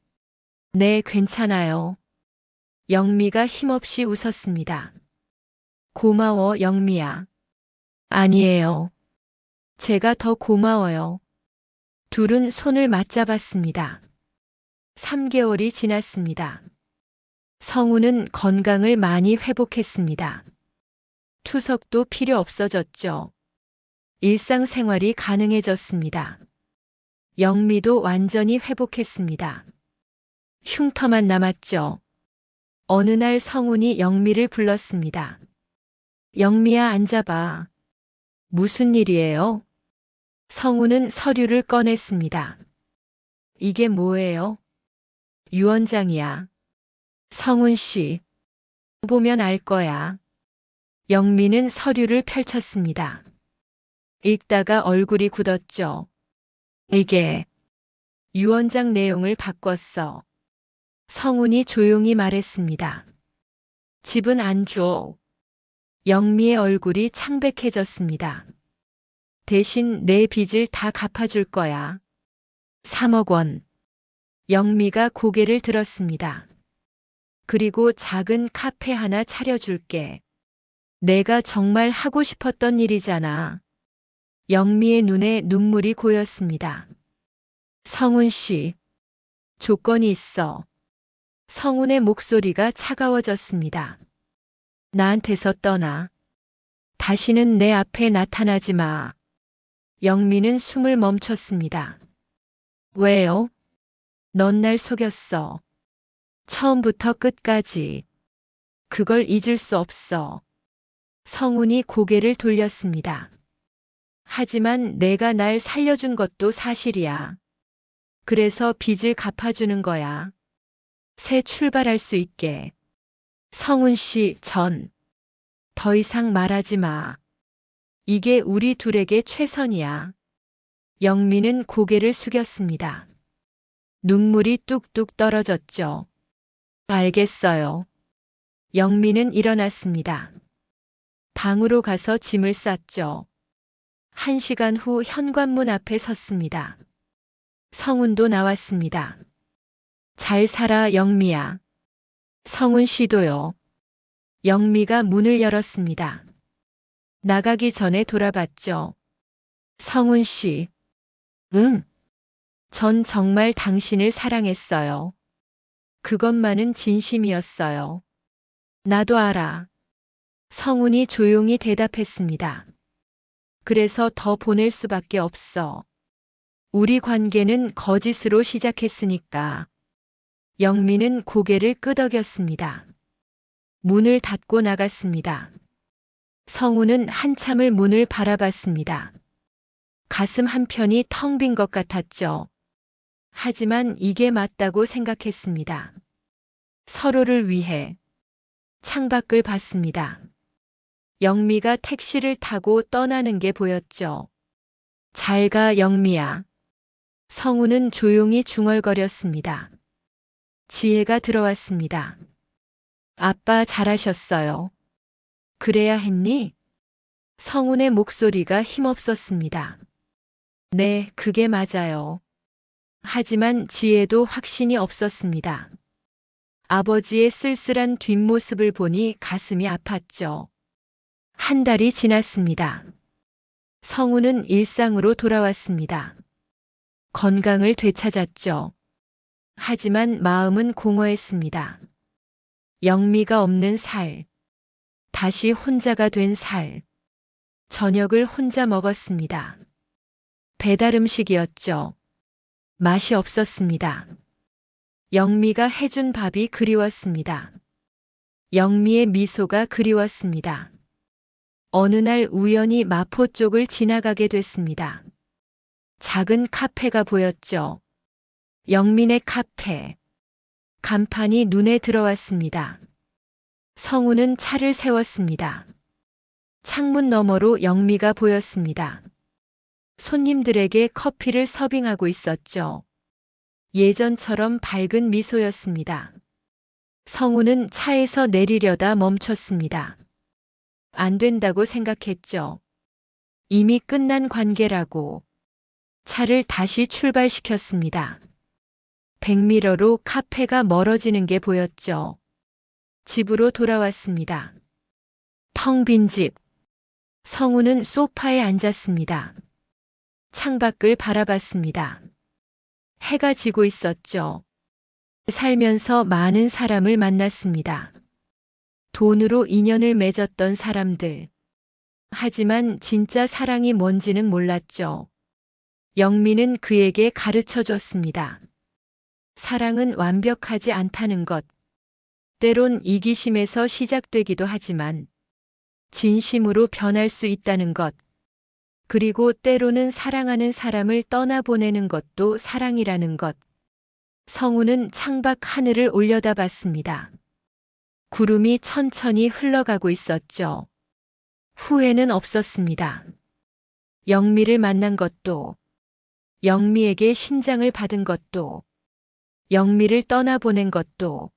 네, 괜찮아요. 영미가 힘없이 웃었습니다. 고마워, 영미야. 아니에요. 제가 더 고마워요. 둘은 손을 맞잡았습니다. 3개월이 지났습니다. 성운은 건강을 많이 회복했습니다. 투석도 필요 없어졌죠. 일상생활이 가능해졌습니다. 영미도 완전히 회복했습니다. 흉터만 남았죠. 어느 날 성운이 영미를 불렀습니다. 영미야, 앉아봐. 무슨 일이에요? 성운은 서류를 꺼냈습니다. 이게 뭐예요? 유언장이야. 성운 씨. 보면 알 거야. 영미는 서류를 펼쳤습니다. 읽다가 얼굴이 굳었죠. 이게 유언장 내용을 바꿨어. 성운이 조용히 말했습니다. 집은 안 줘. 영미의 얼굴이 창백해졌습니다. 대신 내 빚을 다 갚아줄 거야. 3억 원. 영미가 고개를 들었습니다. 그리고 작은 카페 하나 차려줄게. 내가 정말 하고 싶었던 일이잖아. 영미의 눈에 눈물이 고였습니다. 성운 씨. 조건이 있어. 성운의 목소리가 차가워졌습니다. 나한테서 떠나. 다시는 내 앞에 나타나지 마. 영미는 숨을 멈췄습니다. 왜요? 넌 날 속였어. 처음부터 끝까지. 그걸 잊을 수 없어. 성운이 고개를 돌렸습니다. 하지만 내가 날 살려준 것도 사실이야. 그래서 빚을 갚아주는 거야. 새 출발할 수 있게. 성훈 씨, 더 이상 말하지 마. 이게 우리 둘에게 최선이야. 영미는 고개를 숙였습니다. 눈물이 뚝뚝 떨어졌죠. 알겠어요. 영미는 일어났습니다. 방으로 가서 짐을 쌌죠. 1시간 후 현관문 앞에 섰습니다. 성훈도 나왔습니다. 잘 살아, 영미야. 성훈 씨도요. 영미가 문을 열었습니다. 나가기 전에 돌아봤죠. 성훈 씨. 응. 전 정말 당신을 사랑했어요. 그것만은 진심이었어요. 나도 알아. 성훈이 조용히 대답했습니다. 그래서 더 보낼 수밖에 없어. 우리 관계는 거짓으로 시작했으니까. 영미는 고개를 끄덕였습니다. 문을 닫고 나갔습니다. 성훈은 한참을 문을 바라봤습니다. 가슴 한편이 텅 빈 것 같았죠. 하지만 이게 맞다고 생각했습니다. 서로를 위해. 창밖을 봤습니다. 영미가 택시를 타고 떠나는 게 보였죠. 잘 가, 영미야. 성훈은 조용히 중얼거렸습니다. 지혜가 들어왔습니다. 아빠 잘하셨어요. 그래야 했니? 성훈의 목소리가 힘없었습니다. 네, 그게 맞아요. 하지만 지혜도 확신이 없었습니다. 아버지의 쓸쓸한 뒷모습을 보니 가슴이 아팠죠. 한 달이 지났습니다. 성훈은 일상으로 돌아왔습니다. 건강을 되찾았죠. 하지만 마음은 공허했습니다. 영미가 없는 살. 다시 혼자가 된 살. 저녁을 혼자 먹었습니다. 배달 음식이었죠. 맛이 없었습니다. 영미가 해준 밥이 그리웠습니다. 영미의 미소가 그리웠습니다. 어느 날 우연히 마포 쪽을 지나가게 됐습니다. 작은 카페가 보였죠. 영민의 카페. 간판이 눈에 들어왔습니다. 성훈은 차를 세웠습니다. 창문 너머로 영미가 보였습니다. 손님들에게 커피를 서빙하고 있었죠. 예전처럼 밝은 미소였습니다. 성훈은 차에서 내리려다 멈췄습니다. 안 된다고 생각했죠. 이미 끝난 관계라고. 차를 다시 출발시켰습니다. 백미러로 카페가 멀어지는 게 보였죠. 집으로 돌아왔습니다. 텅 빈 집. 성훈은 소파에 앉았습니다. 창밖을 바라봤습니다. 해가 지고 있었죠. 살면서 많은 사람을 만났습니다. 돈으로 인연을 맺었던 사람들. 하지만 진짜 사랑이 뭔지는 몰랐죠. 영미는 그에게 가르쳐 줬습니다. 사랑은 완벽하지 않다는 것. 때론 이기심에서 시작되기도 하지만 진심으로 변할 수 있다는 것. 그리고 때로는 사랑하는 사람을 떠나보내는 것도 사랑이라는 것. 성훈은 창밖 하늘을 올려다봤습니다. 구름이 천천히 흘러가고 있었죠. 후회는 없었습니다. 영미를 만난 것도, 영미에게 신장을 받은 것도, 영미를 떠나보낸 것도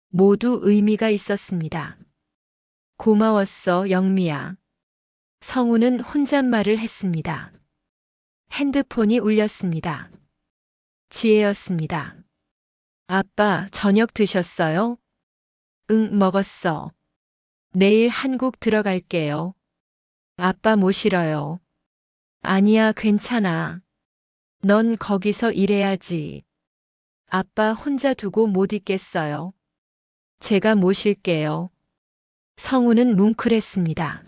모두 의미가 있었습니다. 고마웠어, 영미야. 성훈은 혼잣말을 했습니다. 핸드폰이 울렸습니다. 지혜였습니다. 아빠, 저녁 드셨어요? 응, 먹었어. 내일 한국 들어갈게요. 아빠 모시러요. 아니야, 괜찮아. 넌 거기서 일해야지. 아빠 혼자 두고 못 있겠어요. 제가 모실게요. 성훈은 뭉클했습니다.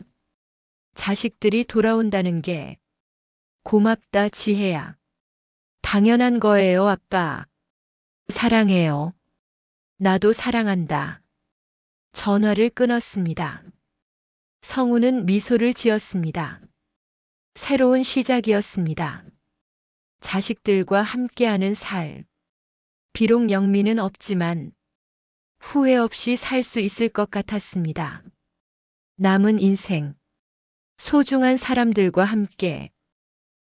자식들이 돌아온다는 게 고맙다, 지혜야. 당연한 거예요, 아빠. 사랑해요. 나도 사랑한다. 전화를 끊었습니다. 성훈은 미소를 지었습니다. 새로운 시작이었습니다. 자식들과 함께하는 살. 비록 영미는 없지만 후회 없이 살 수 있을 것 같았습니다. 남은 인생. 소중한 사람들과 함께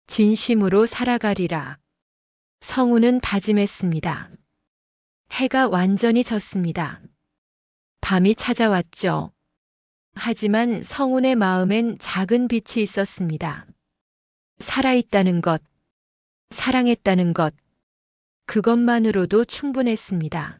진심으로 살아가리라. 성우는 다짐했습니다. 해가 완전히 졌습니다. 밤이 찾아왔죠. 하지만 성운의 마음엔 작은 빛이 있었습니다. 살아있다는 것, 사랑했다는 것, 그것만으로도 충분했습니다.